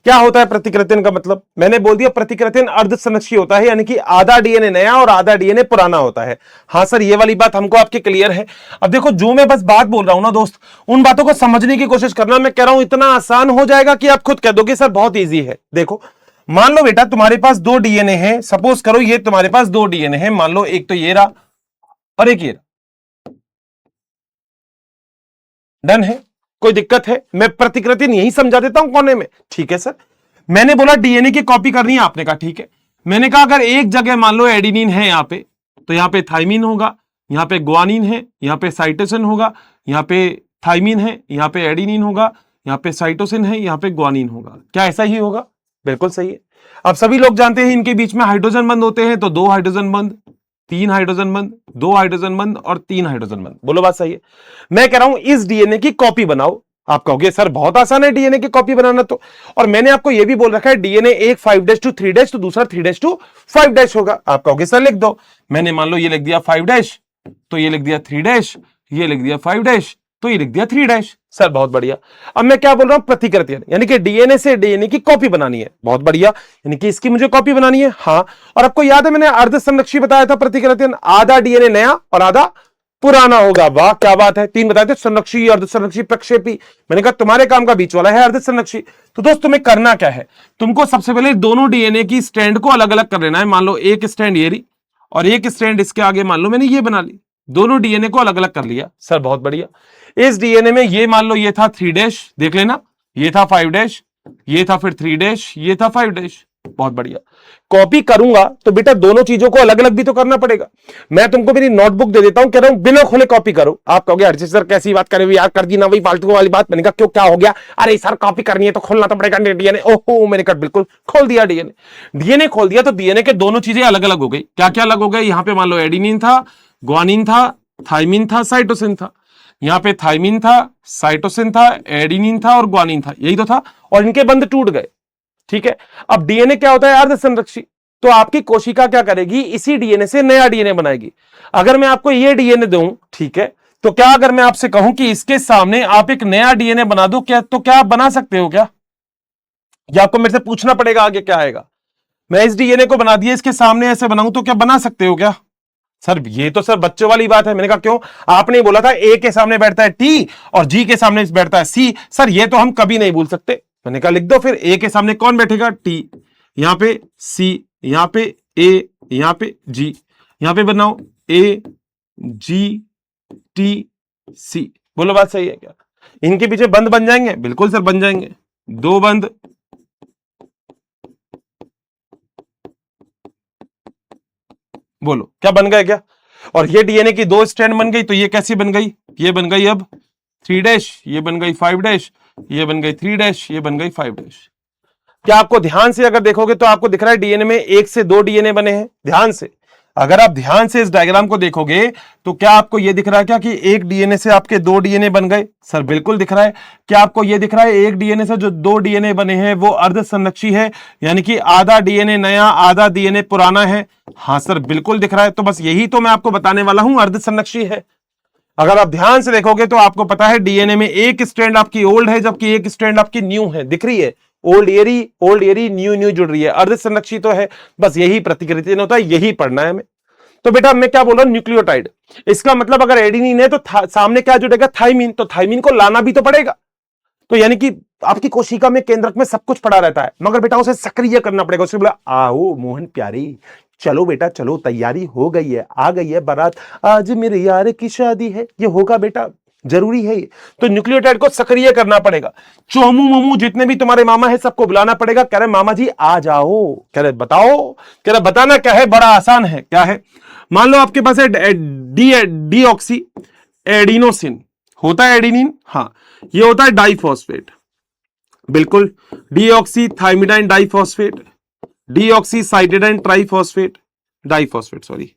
क्या होता है प्रतिकृतिन का मतलब? मैंने बोल दिया प्रतिकृतिन अर्ध संरक्षी होता है, यानी कि आधा डीएनए नया और आधा डीएनए पुराना होता है। हाँ सर, ये वाली बात हमको आपके क्लियर है। अब देखो जो मैं बस बात बोल रहा हूं ना दोस्त, उन बातों को समझने की कोशिश करना। मैं कह रहा हूं इतना आसान हो जाएगा कि आप खुद कह दोगे सर बहुत ईजी है। देखो मान लो बेटा तुम्हारे पास दो डीएनए है, सपोज करो ये तुम्हारे पास दो डीएनए है, मान लो एक तो ये रहा और एक ये रहा। डन है? कोई दिक्कत है? मैं प्रतिकृतिन यही समझा देता हूं कोने में। ठीक है सर। मैंने बोला डीएनए की कॉपी करनी है, आपने कहा ठीक है। मैंने कहा अगर एक जगह मान लो एडिनिन है यहां पे, तो यहां पे थाइमिन होगा, यहां पे ग्वानिन है, यहां पे साइटोसिन होगा, यहां पे थाइमिन है, यहां पे एडिनिन होगा, यहां पे साइटोसिन है, यहां पे ग्वानिन होगा। क्या ऐसा ही होगा? बिल्कुल सही है। अब सभी लोग जानते हैं इनके बीच में हाइड्रोजन बंद होते हैं, तो दो हाइड्रोजन बंद, तीन हाइड्रोजन बंद, दो हाइड्रोजन बंद और तीन हाइड्रोजन बंद। बोलो बात सही है? मैं कह रहा हूं इस डीएनए की कॉपी बनाओ। आप कहोगे सर बहुत आसान है डीएनए की कॉपी बनाना तो, और मैंने आपको यह भी बोल रखा है डीएनए एक 5' to 3' तो दूसरा 3' to 5' होगा। आप कहोगे सर लिख दो। मैंने मान लो ये लिख दिया 5' तो ये लिख दिया 3', ये लिख दिया 5' तो ये लिख दिया 3'। सर बहुत बढ़िया। अब मैं क्या बोल रहा हूं? प्रतिकृतियां, यानी कि डीएनए से डीएनए की कॉपी बनानी है। बहुत बढ़िया, यानी कि इसकी मुझे कॉपी बनानी है। हाँ, और आपको याद है मैंने अर्ध संरक्षी बताया था प्रतिकृतियां, आधा डीएनए नया और आधा पुराना होगा। वाह क्या बात है। तीन बताए थे, संरक्षी, अर्ध संरक्षी, प्रक्षेपी। मैंने कहा तुम्हारे काम का बीच वाला है अर्ध संरक्षी। तो दोस्त तुम्हें करना क्या है, तुमको सबसे पहले दोनों डीएनए की स्टैंड को अलग अलग कर लेना है। मान लो एक स्टैंड ये रही और एक स्टैंड इसके आगे मान लो मैंने ये बना ली, दोनों डीएनए को अलग अलग कर लिया। सर बहुत बढ़िया। इस डीएनए में ये मान लो ये था 3', देख लेना, ये था 5', ये था फिर 3', ये था 5'। बहुत बढ़िया। कॉपी करूंगा तो बेटा दोनों चीजों को अलग अलग भी तो करना पड़ेगा। मैं तुमको मेरी नोटबुक दे देता हूं, कह रहा हूं बिना खोले कॉपी करो। आप कहोगे अरे सर कैसी बात करे यार, कर दी ना वही फालतू वाली बात। मैंने कहा क्यों, क्या हो गया? अरे सर कॉपी करनी है तो खोलना तो पड़ेगा डीएनए। ओहो, मैंने कहा बिल्कुल खोल दिया डीएनए। डीएनए खोल दिया तो डीएनए के दोनों चीजें अलग अलग हो गई। क्या क्या अलग हो गए? यहां पे मान लो एडिनिन था, ग्वानिन था, थाइमिन था, साइटोसिन था। यहां पे थाइमिन था, साइटोसिन था, एडिनिन था और ग्वानिन था, यही तो था। और इनके बंध टूट गए। ठीक है। अब डीएनए क्या होता है? अर्ध संरक्षी। तो आपकी कोशिका क्या करेगी? इसी डीएनए से नया डीएनए बनाएगी। अगर मैं आपको ये डीएनए दूं, ठीक है, तो क्या अगर मैं आपसे कहूं कि इसके सामने आप एक नया डीएनए बना दो, क्या तो क्या आप बना सकते हो क्या? या आपको मेरे से पूछना पड़ेगा आगे क्या आएगा? मैं इस डीएनए को बना दिया, इसके सामने ऐसे बनाऊं तो क्या बना सकते हो क्या? सर ये तो सर बच्चों वाली बात है। मैंने कहा क्यों? आपने बोला था ए के सामने बैठता है टी और जी के सामने बैठता है सी। सर ये तो हम कभी नहीं भूल सकते। मैंने कहा लिख दो फिर, ए के सामने कौन बैठेगा? टी, यहां पे सी, यहां पे ए, यहां पे जी, यहां पे बनाओ ए जी टी सी। बोलो बात सही है क्या? इनके पीछे बंद बन जाएंगे? बिल्कुल सर बन जाएंगे। दो बंद, बोलो क्या बन गए क्या? और ये डीएनए की दो स्ट्रैंड बन गई, तो ये कैसी बन गई? ये बन गई अब 3', ये बन गई 5', ये बन गई 3', ये बन गई 5'। क्या आपको ध्यान से अगर देखोगे तो आपको दिख रहा है डीएनए में एक से दो डीएनए बने हैं? ध्यान से, अगर आप ध्यान से इस डायग्राम को देखोगे तो क्या आपको यह दिख रहा है क्या कि एक डीएनए से आपके दो डीएनए बन गए? सर बिल्कुल दिख रहा है। क्या आपको यह दिख रहा है एक डीएनए से जो दो डीएनए बने हैं वो अर्ध संरक्षी है, यानी कि आधा डीएनए नया आधा डीएनए पुराना है? हाँ सर बिल्कुल दिख रहा है। तो बस यही तो मैं आपको बताने वाला हूं, अर्ध संरक्षी है। अगर आप ध्यान से देखोगे तो आपको पता है डीएनए में एक स्ट्रैंड आपकी ओल्ड है जबकि एक स्ट्रैंड आपकी न्यू है। दिख रही है? ओल्ड एरी न्यू न्यू जुड़ रही है, अर्ध संरक्षी तो है। बस यही प्रतिकृति होता है, यही पढ़ना है हमें। तो बेटा मैं क्या बोल रहा हूं? न्यूक्लियोटाइड। इसका मतलब अगर एडिनिन है तो सामने क्या जुड़ेगा? थाइमिन। तो थाइमिन को लाना भी तो पड़ेगा। तो यानी कि आपकी कोशिका में केंद्रक में सब कुछ पड़ा रहता है, मगर बेटा उसे सक्रिय करना पड़ेगा। उसने बोला आओ मोहन प्यारी, चलो बेटा चलो, तैयारी हो गई है, आ गई है बारात, आज मेरे यार की शादी है। ये होगा बेटा, जरूरी है ये। तो न्यूक्लियोटाइड को सक्रिय करना पड़ेगा। चोमू मोमू जितने भी तुम्हारे मामा है सबको बुलाना पड़ेगा। कह रहे मामा जी आ जाओ। कह रहे बताओ। कह रहे बताना क्या है? बड़ा आसान है। क्या है? मान लो आपके पास है डीऑक्सी एडिनोसिन, होता है एडिनिन, हाँ, ये होता है डाइफॉस्फेट, बिल्कुल, deoxy thymidine diphosphate, deoxy cytidine triphosphate, diphosphate sorry,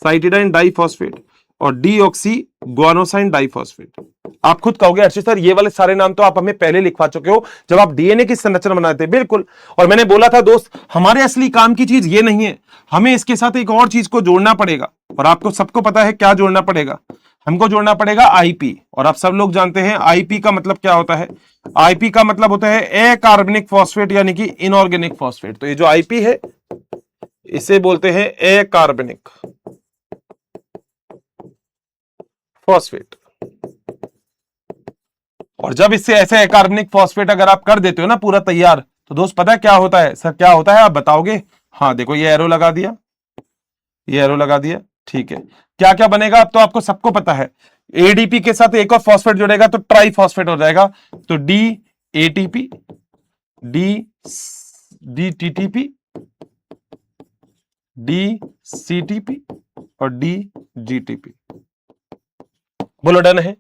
cytidine diphosphate और डीऑक्सी ग्वानोसाइन डाइफॉस्फेट। आप खुद कहोगे अर्षित सर ये वाले सारे नाम तो आप हमें पहले लिखवा चुके हो जब आप डीएनए की संरचना बनाते थे, बिल्कुल। और मैंने बोला था दोस्त, हमारे असली काम की चीज ये नहीं है, हमें इसके साथ एक और चीज को जोड़ना पड़ेगा, और आपको सबको पता है क्या जोड़ना पड़ेगा, हमको जोड़ना पड़ेगा आईपी। और आप सब लोग जानते हैं आईपी का मतलब क्या होता है, आईपी का मतलब होता है अकार्बनिक फॉस्फेट यानी कि इनऑर्गेनिक फॉस्फेट। तो ये जो आईपी है इसे बोलते हैं अकार्बनिक फॉस्फेट। और जब इससे ऐसे कार्बनिक फॉस्फेट अगर आप कर देते हो ना पूरा तैयार, तो दोस्त पता है क्या होता है, सर क्या होता है आप बताओगे? हाँ देखो ये एरो लगा दिया, ये एरो लगा दिया, ठीक है। क्या क्या बनेगा अब तो आपको सबको पता है, एडीपी के साथ एक और फॉस्फेट जुड़ेगा तो ट्राई फॉस्फेट हो जाएगा, तो D ATP, D D TTP, D CTP और डी जीटीपी। बोलो डन है?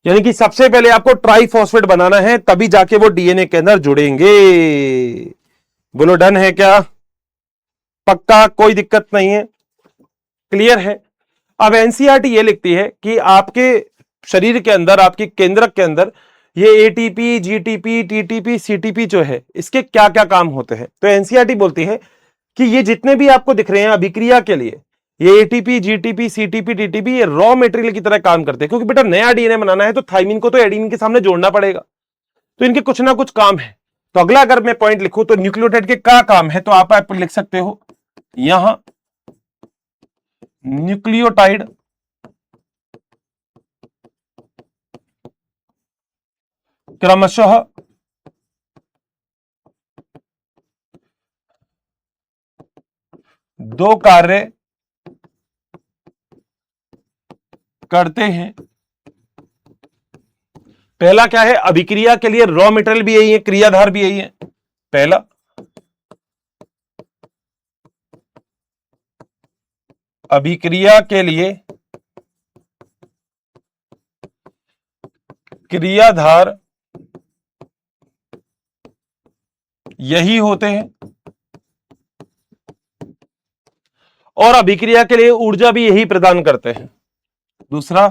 यानी कि सबसे पहले आपको ट्राइफॉस्फेट बनाना है तभी जाके वो डीएनए के अंदर जुड़ेंगे। बोलो डन है क्या? पक्का, कोई दिक्कत नहीं है, क्लियर है? अब एनसीईआरटी ये लिखती है कि आपके शरीर के अंदर, आपकी केंद्रक के अंदर ये एटीपी, जीटीपी, टीटीपी, सीटीपी जो है इसके क्या क्या काम होते हैं। तो एनसीईआरटी बोलती है कि ये जितने भी आपको दिख रहे हैं अभिक्रिया के लिए, ये एटीपी, जीटीपी, सीटीपी, टीटीपी, ये रॉ मटेरियल की तरह काम करते हैं, क्योंकि बेटा नया डीएनए बनाना है तो थाइमिन को तो एडेनिन के सामने जोड़ना पड़ेगा, तो इनके कुछ ना कुछ काम है। तो अगला अगर मैं पॉइंट लिखूं तो न्यूक्लियोटाइड के क्या काम है, तो आप लिख सकते हो यहां न्यूक्लियोटाइड क्रमशः दो कार्य करते हैं। पहला क्या है, अभिक्रिया के लिए रॉ मटेरियल भी यही है, क्रियाधार भी यही है। पहला अभिक्रिया के लिए क्रियाधार यही होते हैं, और अभिक्रिया के लिए ऊर्जा भी यही प्रदान करते हैं। दूसरा,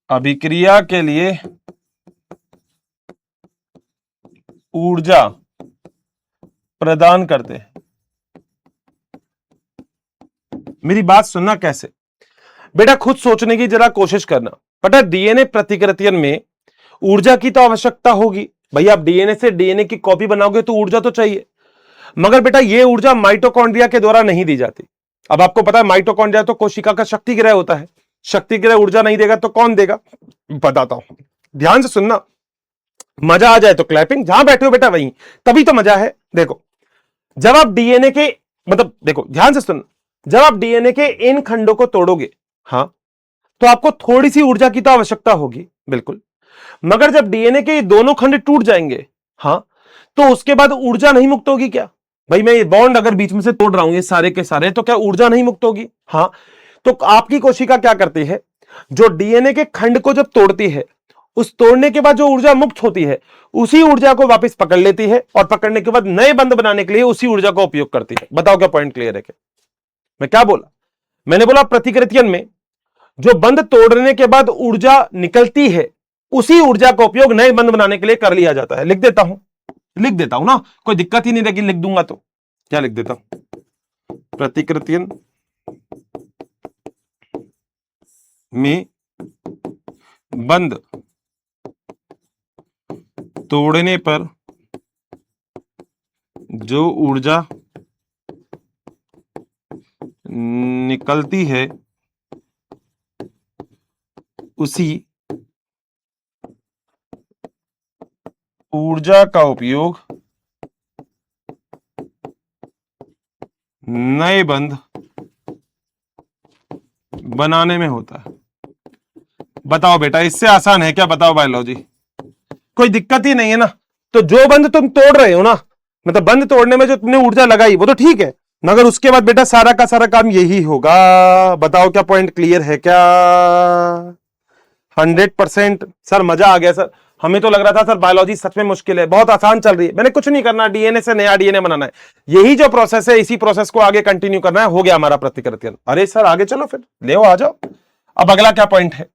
अभिक्रिया के लिए ऊर्जा प्रदान करते हैं। मेरी बात सुनना कैसे बेटा, खुद सोचने की जरा कोशिश करना। पता डीएनए प्रतिकृतियन में ऊर्जा की तो आवश्यकता होगी, भाई आप डीएनए से डीएनए की कॉपी बनाओगे तो ऊर्जा तो चाहिए, मगर बेटा ये ऊर्जा माइटोकॉन्ड्रिया के द्वारा नहीं दी जाती। अब आपको पता है माइटोकॉन्ड्रिया तो कोशिका का शक्ति ग्रह होता है, शक्ति ग्रह ऊर्जा नहीं देगा तो कौन देगा, बताता हूं, ध्यान से सुनना, मजा आ जाए तो क्लैपिंग, जहां बैठे हो बेटा वहीं, तभी तो मजा है। देखो जब आप डीएनए के, मतलब देखो ध्यान से सुनना, जब आप डीएनए के इन खंडों को तोड़ोगे, हाँ, तो आपको थोड़ी सी ऊर्जा की तो आवश्यकता होगी, बिल्कुल, मगर जब डीएनए के दोनों खंड टूट जाएंगे, हाँ, तो उसके बाद ऊर्जा नहीं मुक्त होगी क्या? भाई मैं ये बॉन्ड अगर बीच में से तोड़ रहा हूं ये सारे के सारे, तो क्या ऊर्जा नहीं मुक्त होगी? हाँ, तो आपकी कोशिका क्या करती है, जो डीएनए के खंड को जब तोड़ती है, उस तोड़ने के बाद जो ऊर्जा मुक्त होती है उसी ऊर्जा को वापस पकड़ लेती है, और पकड़ने के बाद नए बंध बनाने के लिए उसी ऊर्जा का उपयोग करती है। बताओ क्या पॉइंट क्लियर है क्या? मैं क्या बोला? मैंने बोला प्रतिकृतियन में जो बंध तोड़ने के बाद ऊर्जा निकलती है उसी ऊर्जा का उपयोग नए बंध बनाने के लिए कर लिया जाता है। लिख देता हूं ना, कोई दिक्कत ही नहीं रहेगी, लिख दूंगा तो क्या लिख देता हूं, प्रतिकृतियन में बंध तोड़ने पर जो ऊर्जा निकलती है उसी ऊर्जा का उपयोग नए बंध बनाने में होता है। बताओ बेटा इससे आसान है क्या? बताओ बायोलॉजी, कोई दिक्कत ही नहीं है ना? तो जो बंद तुम तोड़ रहे हो ना, मतलब बंद तोड़ने में जो तुमने ऊर्जा लगाई वो तो ठीक है, मगर उसके बाद बेटा सारा का सारा काम यही होगा। बताओ क्या पॉइंट क्लियर है क्या? 100%। सर मजा आ गया सर, हमें तो लग रहा था सर बायोलॉजी सच में मुश्किल है, बहुत आसान चल रही है। मैंने कुछ नहीं करना, डीएनए से नया डीएनए बनाना है, यही जो प्रोसेस है इसी प्रोसेस को आगे कंटिन्यू करना है। हो गया हमारा प्रतिकृतियन। अरे सर आगे चलो फिर, ले आ जाओ। अब अगला क्या पॉइंट है,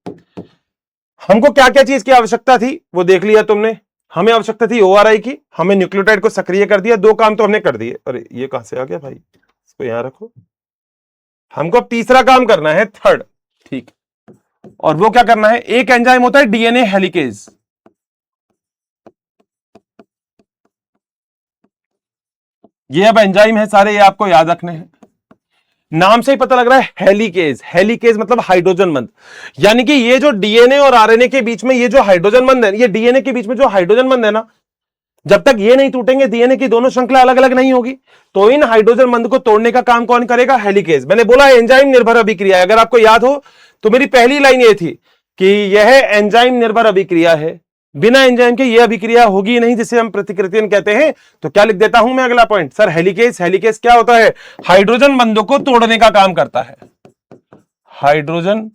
हमको क्या क्या चीज की आवश्यकता थी वो देख लिया तुमने। हमें आवश्यकता थी ओआरआई की, हमें न्यूक्लियोटाइड को सक्रिय कर दिया, दो काम तो हमने कर दिए। अरे ये कहां से आ गया भाई, इसको यहां रखो। हमको अब तीसरा काम करना है, थर्ड, ठीक। और वो क्या करना है, एक एंजाइम होता है डीएनए हेलिकेज। ये अब एंजाइम है सारे, ये आपको याद रखने हैं। नाम से ही पता लग रहा है हेलिकेज, हेलिकेज मतलब हाइड्रोजन बंध। यानी कि ये जो डीएनए और आरएनए के बीच में ये जो हाइड्रोजन बंध है, ये डीएनए के बीच में जो हाइड्रोजन बंध है ना, जब तक ये नहीं टूटेंगे डीएनए की दोनों श्रृंखला अलग अलग नहीं होगी। तो इन हाइड्रोजन बंध को तोड़ने का काम कौन करेगा, हेलिकेज। मैंने बोला एंजाइम निर्भर अभिक्रिया है, अगर आपको याद हो तो मेरी पहली लाइन ये थी कि यह एंजाइम निर्भर अभिक्रिया है, बिना एंजाइम के यह अभिक्रिया होगी नहीं, जिसे हम प्रतिकृतियन कहते हैं। तो क्या लिख देता हूं मैं अगला पॉइंट, सर हेलिकेज। हेलिकेज क्या होता है, हाइड्रोजन बंधों को तोड़ने का काम करता है, हाइड्रोजन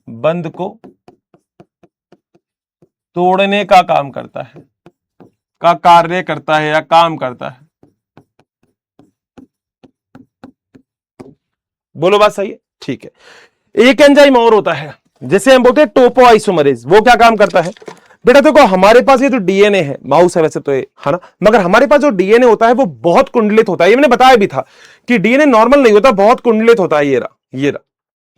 बंध को तोड़ने का काम करता है, का कार्य करता है या काम करता है। बोलो बात सही है, ठीक है। एक एंजाइम और होता है जिसे हम बोलते हैं टोपोआइसोमरेज, वो क्या काम करता है बेटा, देखो हमारे पास ये जो डीएनए है, माउस है वैसे तो ये, है ना, मगर हमारे पास जो डीएनए होता है वो बहुत कुंडलित होता है। ये मैंने बताया भी था कि डीएनए नॉर्मल नहीं होता, बहुत कुंडलित होता है। ये रहा, ये रहा।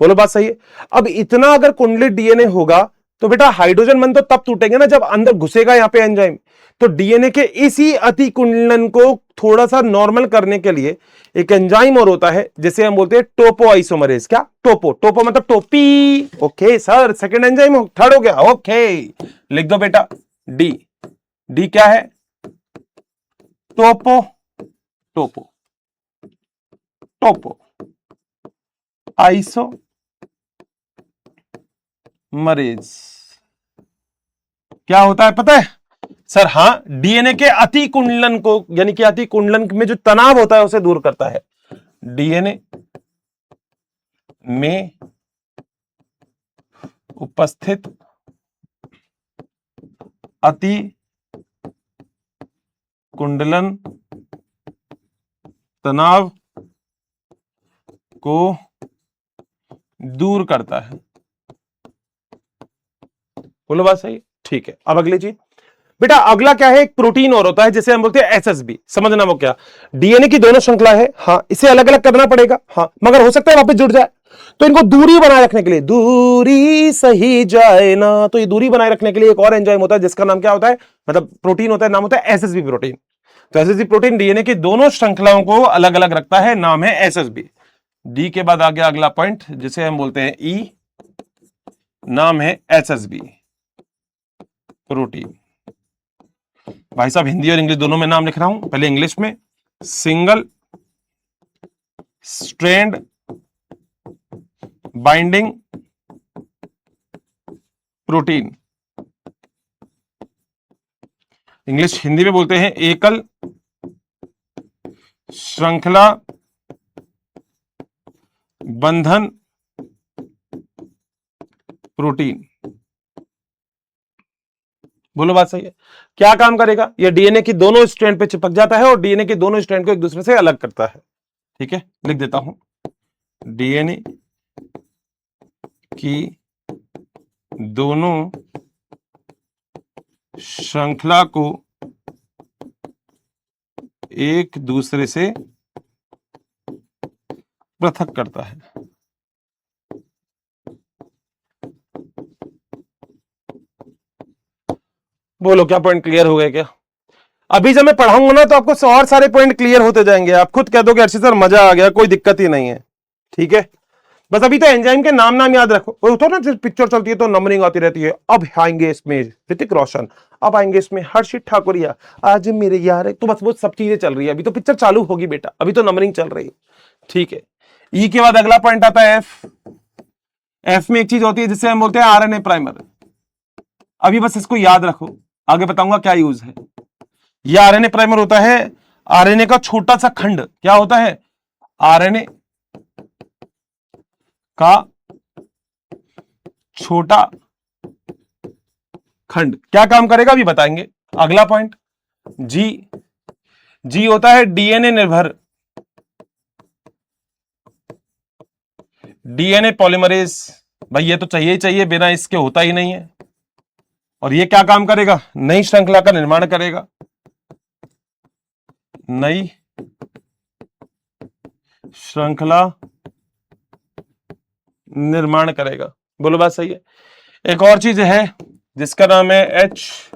बोलो बात सही है। अब इतना अगर कुंडलित डीएनए होगा तो बेटा हाइड्रोजन बंध तो तब टूटेंगे ना जब अंदर घुसेगा यहां पे एंजाइम। तो डीएनए के इसी अति कुंडलन को थोड़ा सा नॉर्मल करने के लिए एक एंजाइम और होता है जिसे हम बोलते हैं टोपोआइसोमरेज। क्या, टोपो, टोपो मतलब टोपी। Okay sir, second enzyme third हो गया। ओके लिख दो बेटा, डी। डी क्या है, टोपो, टोपो, टोपो आइसो मरेज। क्या होता है पता है सर? हां, डीएनए के अति कुंडलन को, यानी कि अति कुंडलन में जो तनाव होता है उसे दूर करता है। डीएनए में उपस्थित अति कुंडलन तनाव को दूर करता है। बोलो बात सही, ठीक है। अब अगली चीज बेटा, अगला क्या है, एक प्रोटीन और होता है जिसे हम बोलते हैं एसएसबी। समझना वो क्या, डीएनए की दोनों श्रृंखला है, हाँ, इसे अलग अलग करना पड़ेगा, हाँ, मगर हो सकता है वापस जुड़ जाए। तो इनको दूरी बनाए रखने के लिए, दूरी सही जाए ना, तो ये दूरी बनाए रखने के लिए एक और एंजाइम होता है जिसका नाम क्या होता है, मतलब प्रोटीन होता है, नाम होता है एसएसबी प्रोटीन। तो एसएसबी प्रोटीन डीएनए की दोनों श्रृंखलाओं को अलग अलग रखता है, नाम है एसएसबी। डी के बाद आ गया अगला पॉइंट जिसे हम बोलते हैं ई, नाम है एसएसबी प्रोटीन। भाई साहब हिंदी और इंग्लिश दोनों में नाम लिख रहा हूं, पहले इंग्लिश में, single strand binding protein. English, Hindi में बोलते हैं एकल श्रृंखला बंधन प्रोटीन। बोलो बात सही है। क्या काम करेगा, यह डीएनए की दोनों स्ट्रैंड पे चिपक जाता है और डीएनए की दोनों स्ट्रैंड को एक दूसरे से अलग करता है। ठीक है, लिख देता हूं, डीएनए की दोनों श्रृंखला को एक दूसरे से पृथक करता है। बोलो क्या पॉइंट क्लियर हो गए क्या? अभी जब मैं पढ़ाऊंगा ना तो आपको और सारे पॉइंट क्लियर होते जाएंगे, आप खुद कह दोगे अर्षित सर मजा आ गया, कोई दिक्कत ही नहीं है। ठीक है, बस अभी तो एंजाइम के नाम नाम याद रखो। तो ना पिक्चर चलती है तो नंबरिंग आती रहती है। अब आएंगे इसमें ऋतिक रोशन, अब आएंगे इसमें हर्षित ठाकुरिया, आज मेरे यार, तो बस वो सब चीजें चल रही है। अभी तो पिक्चर चालू होगी बेटा, अभी तो नंबरिंग चल रही है। ठीक है, ई के बाद अगला पॉइंट आता है एफ। एफ में एक चीज होती है जिसे हम बोलते हैं आरएनए प्राइमर। अभी बस इसको याद रखो, आगे बताऊंगा क्या यूज है। ये आरएनए प्राइमर होता है, आरएनए का छोटा सा खंड। क्या होता है? आरएनए का छोटा खंड क्या काम करेगा अभी बताएंगे। अगला पॉइंट जी, जी होता है डीएनए निर्भर, डीएनए पॉलीमरेज। भाई ये तो चाहिए ही चाहिए, बिना इसके होता ही नहीं है। और ये क्या काम करेगा? नई श्रृंखला का निर्माण करेगा, नई श्रृंखला निर्माण करेगा। बोलो बात सही है। एक और चीज है जिसका नाम है एच,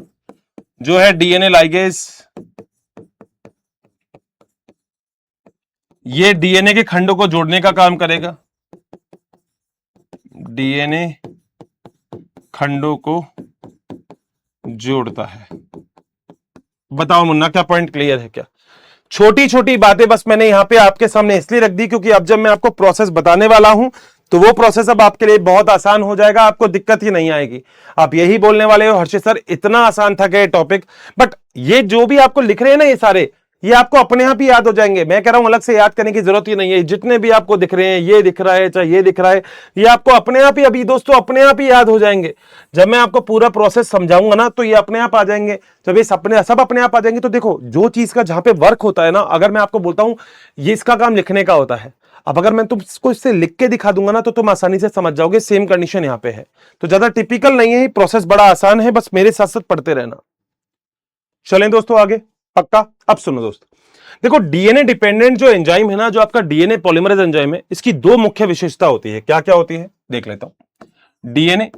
जो है डीएनए लाइगेज। ये डीएनए के खंडों को जोड़ने का काम करेगा, डीएनए खंडों को जोड़ता है। बताओ मुन्ना, क्या पॉइंट क्लियर है क्या? छोटी छोटी बातें बस मैंने यहां पे आपके सामने इसलिए रख दी क्योंकि अब जब मैं आपको प्रोसेस बताने वाला हूं तो वो प्रोसेस अब आपके लिए बहुत आसान हो जाएगा, आपको दिक्कत ही नहीं आएगी। आप यही बोलने वाले हो हर्षित सर इतना आसान था क्या ये टॉपिक? बट ये जो भी आपको लिख रहे हैं ना ये सारे, ये आपको अपने आप ही याद हो जाएंगे। मैं कह रहा हूं अलग से याद करने की जरूरत ही नहीं है। जितने भी आपको दिख रहे हैं, ये दिख रहा है चाहे ये दिख रहा है, ये आपको अपने आप ही अभी दोस्तों अपने आप ही याद हो जाएंगे। जब मैं आपको पूरा प्रोसेस समझाऊंगा ना तो ये अपने आप आ जाएंगे। जब ये सब अपने आप आ जाएंगे तो देखो जो चीज का जहां पे वर्क होता है ना, अगर मैं आपको बोलता हूं ये इसका काम लिखने का होता है, अब अगर मैं तुमको इससे लिख के दिखा दूंगा ना तो तुम आसानी से समझ जाओगे सेम कंडीशन यहां पे है। तो ज्यादा टिपिकल नहीं है, प्रोसेस बड़ा आसान है, बस मेरे साथ साथ पढ़ते रहना। चलें दोस्तों आगे, पक्का? अब सुनो दोस्त, देखो डीएनए डिपेंडेंट जो एंजाइम है ना, जो आपका डीएनए पॉलीमरेज एंजाइम है, इसकी दो मुख्य विशेषता होती है। क्या क्या होती है देख लेता हूं। डीएनए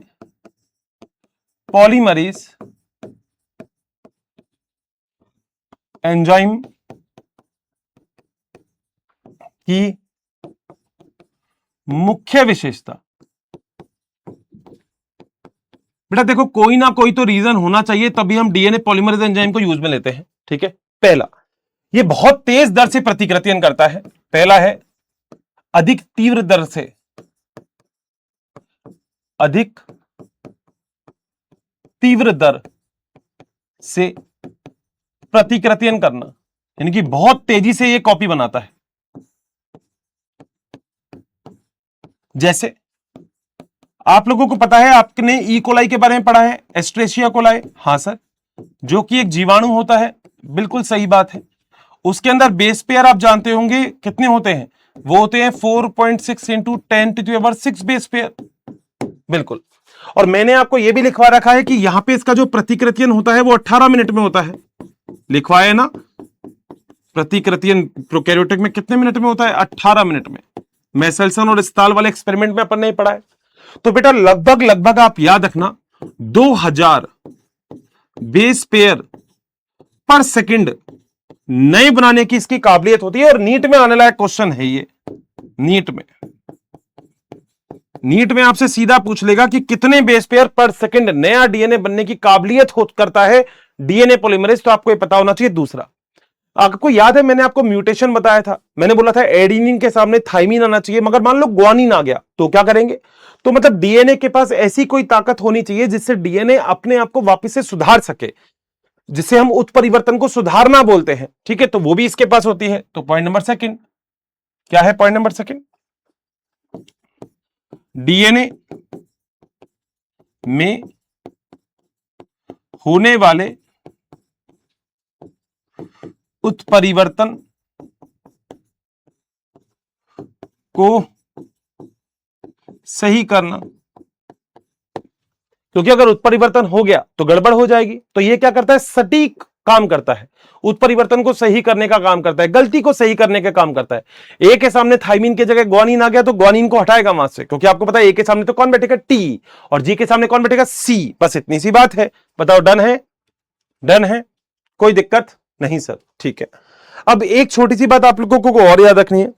पॉलीमरेज एंजाइम की मुख्य विशेषता, बेटा देखो कोई ना कोई तो रीजन होना चाहिए तभी हम डीएनए पॉलीमरेज एंजाइम को यूज में लेते हैं, ठीक है। पहला, ये बहुत तेज दर से प्रतिकृतियन करता है। पहला है अधिक तीव्र दर से, अधिक तीव्र दर से प्रतिकृतियन करना, यानी कि बहुत तेजी से ये कॉपी बनाता है। जैसे आप लोगों को पता है, आपने ई कोलाई के बारे में पढ़ा है, एस्ट्रेशिया कोलाई। हाँ सर, जो कि एक जीवाणु होता है, बिल्कुल सही बात है। उसके अंदर बेस पेयर आप जानते होंगे कितने होते हैं? वो होते हैं 4.6 इंटू 10⁻⁶ बेस पेयर, बिल्कुल। और मैंने आपको यह भी लिखवा रखा है कि यहां पे इसका जो प्रतिकृतियन होता है वो 18 मिनट में होता है। लिखवाया है ना, प्रतिकृतियन प्रोकैरियोटिक में कितने मिनट में होता है? 18 मिनट में। मेसेल्सन और स्टाल वाले एक्सपेरिमेंट में अपन नहीं पढ़ा है। तो बेटा लगभग लगभग आप याद रखना 2000 बेस पेयर पर सेकंड नए बनाने की इसकी काबिलियत होती है। और नीट में आने लायक क्वेश्चन है ये। नीट में आपसे सीधा पूछ लेगा कि कितने बेस पेयर पर सेकंड नया डीएनए बनने की काबिलियत करता है डीएनए पॉलीमरेज। तो आपको ये पता होना चाहिए। दूसरा, आपको याद है मैंने आपको म्यूटेशन बताया था, मैंने बोला था एडेनिन के सामने थाइमिन आना चाहिए, मगर मान लो ग्वानिन आ गया तो क्या करेंगे? तो मतलब डीएनए के पास ऐसी कोई ताकत होनी चाहिए जिससे डीएनए अपने आप को वापस से सुधार सके, जिसे हम उत्परिवर्तन को सुधारना बोलते हैं, ठीक है। तो वो भी इसके पास होती है। तो पॉइंट नंबर सेकंड क्या है? पॉइंट नंबर सेकंड, डीएनए में होने वाले उत्परिवर्तन को सही करना, क्योंकि अगर उत्परिवर्तन हो गया तो गड़बड़ हो जाएगी। तो ये क्या करता है? सटीक काम करता है, उत्परिवर्तन को सही करने का काम करता है, गलती को सही करने का काम करता है। ए के सामने थाइमिन की जगह ग्वानिन आ गया तो ग्वानिन को हटाएगा वहां से, क्योंकि आपको पता है ए के सामने तो कौन बैठेगा? टी, और जी के सामने कौन बैठेगा? सी। बस इतनी सी बात है। बताओ डन है? डन है, कोई दिक्कत नहीं सर, ठीक है। अब एक छोटी सी बात आप लोगों को और याद रखनी है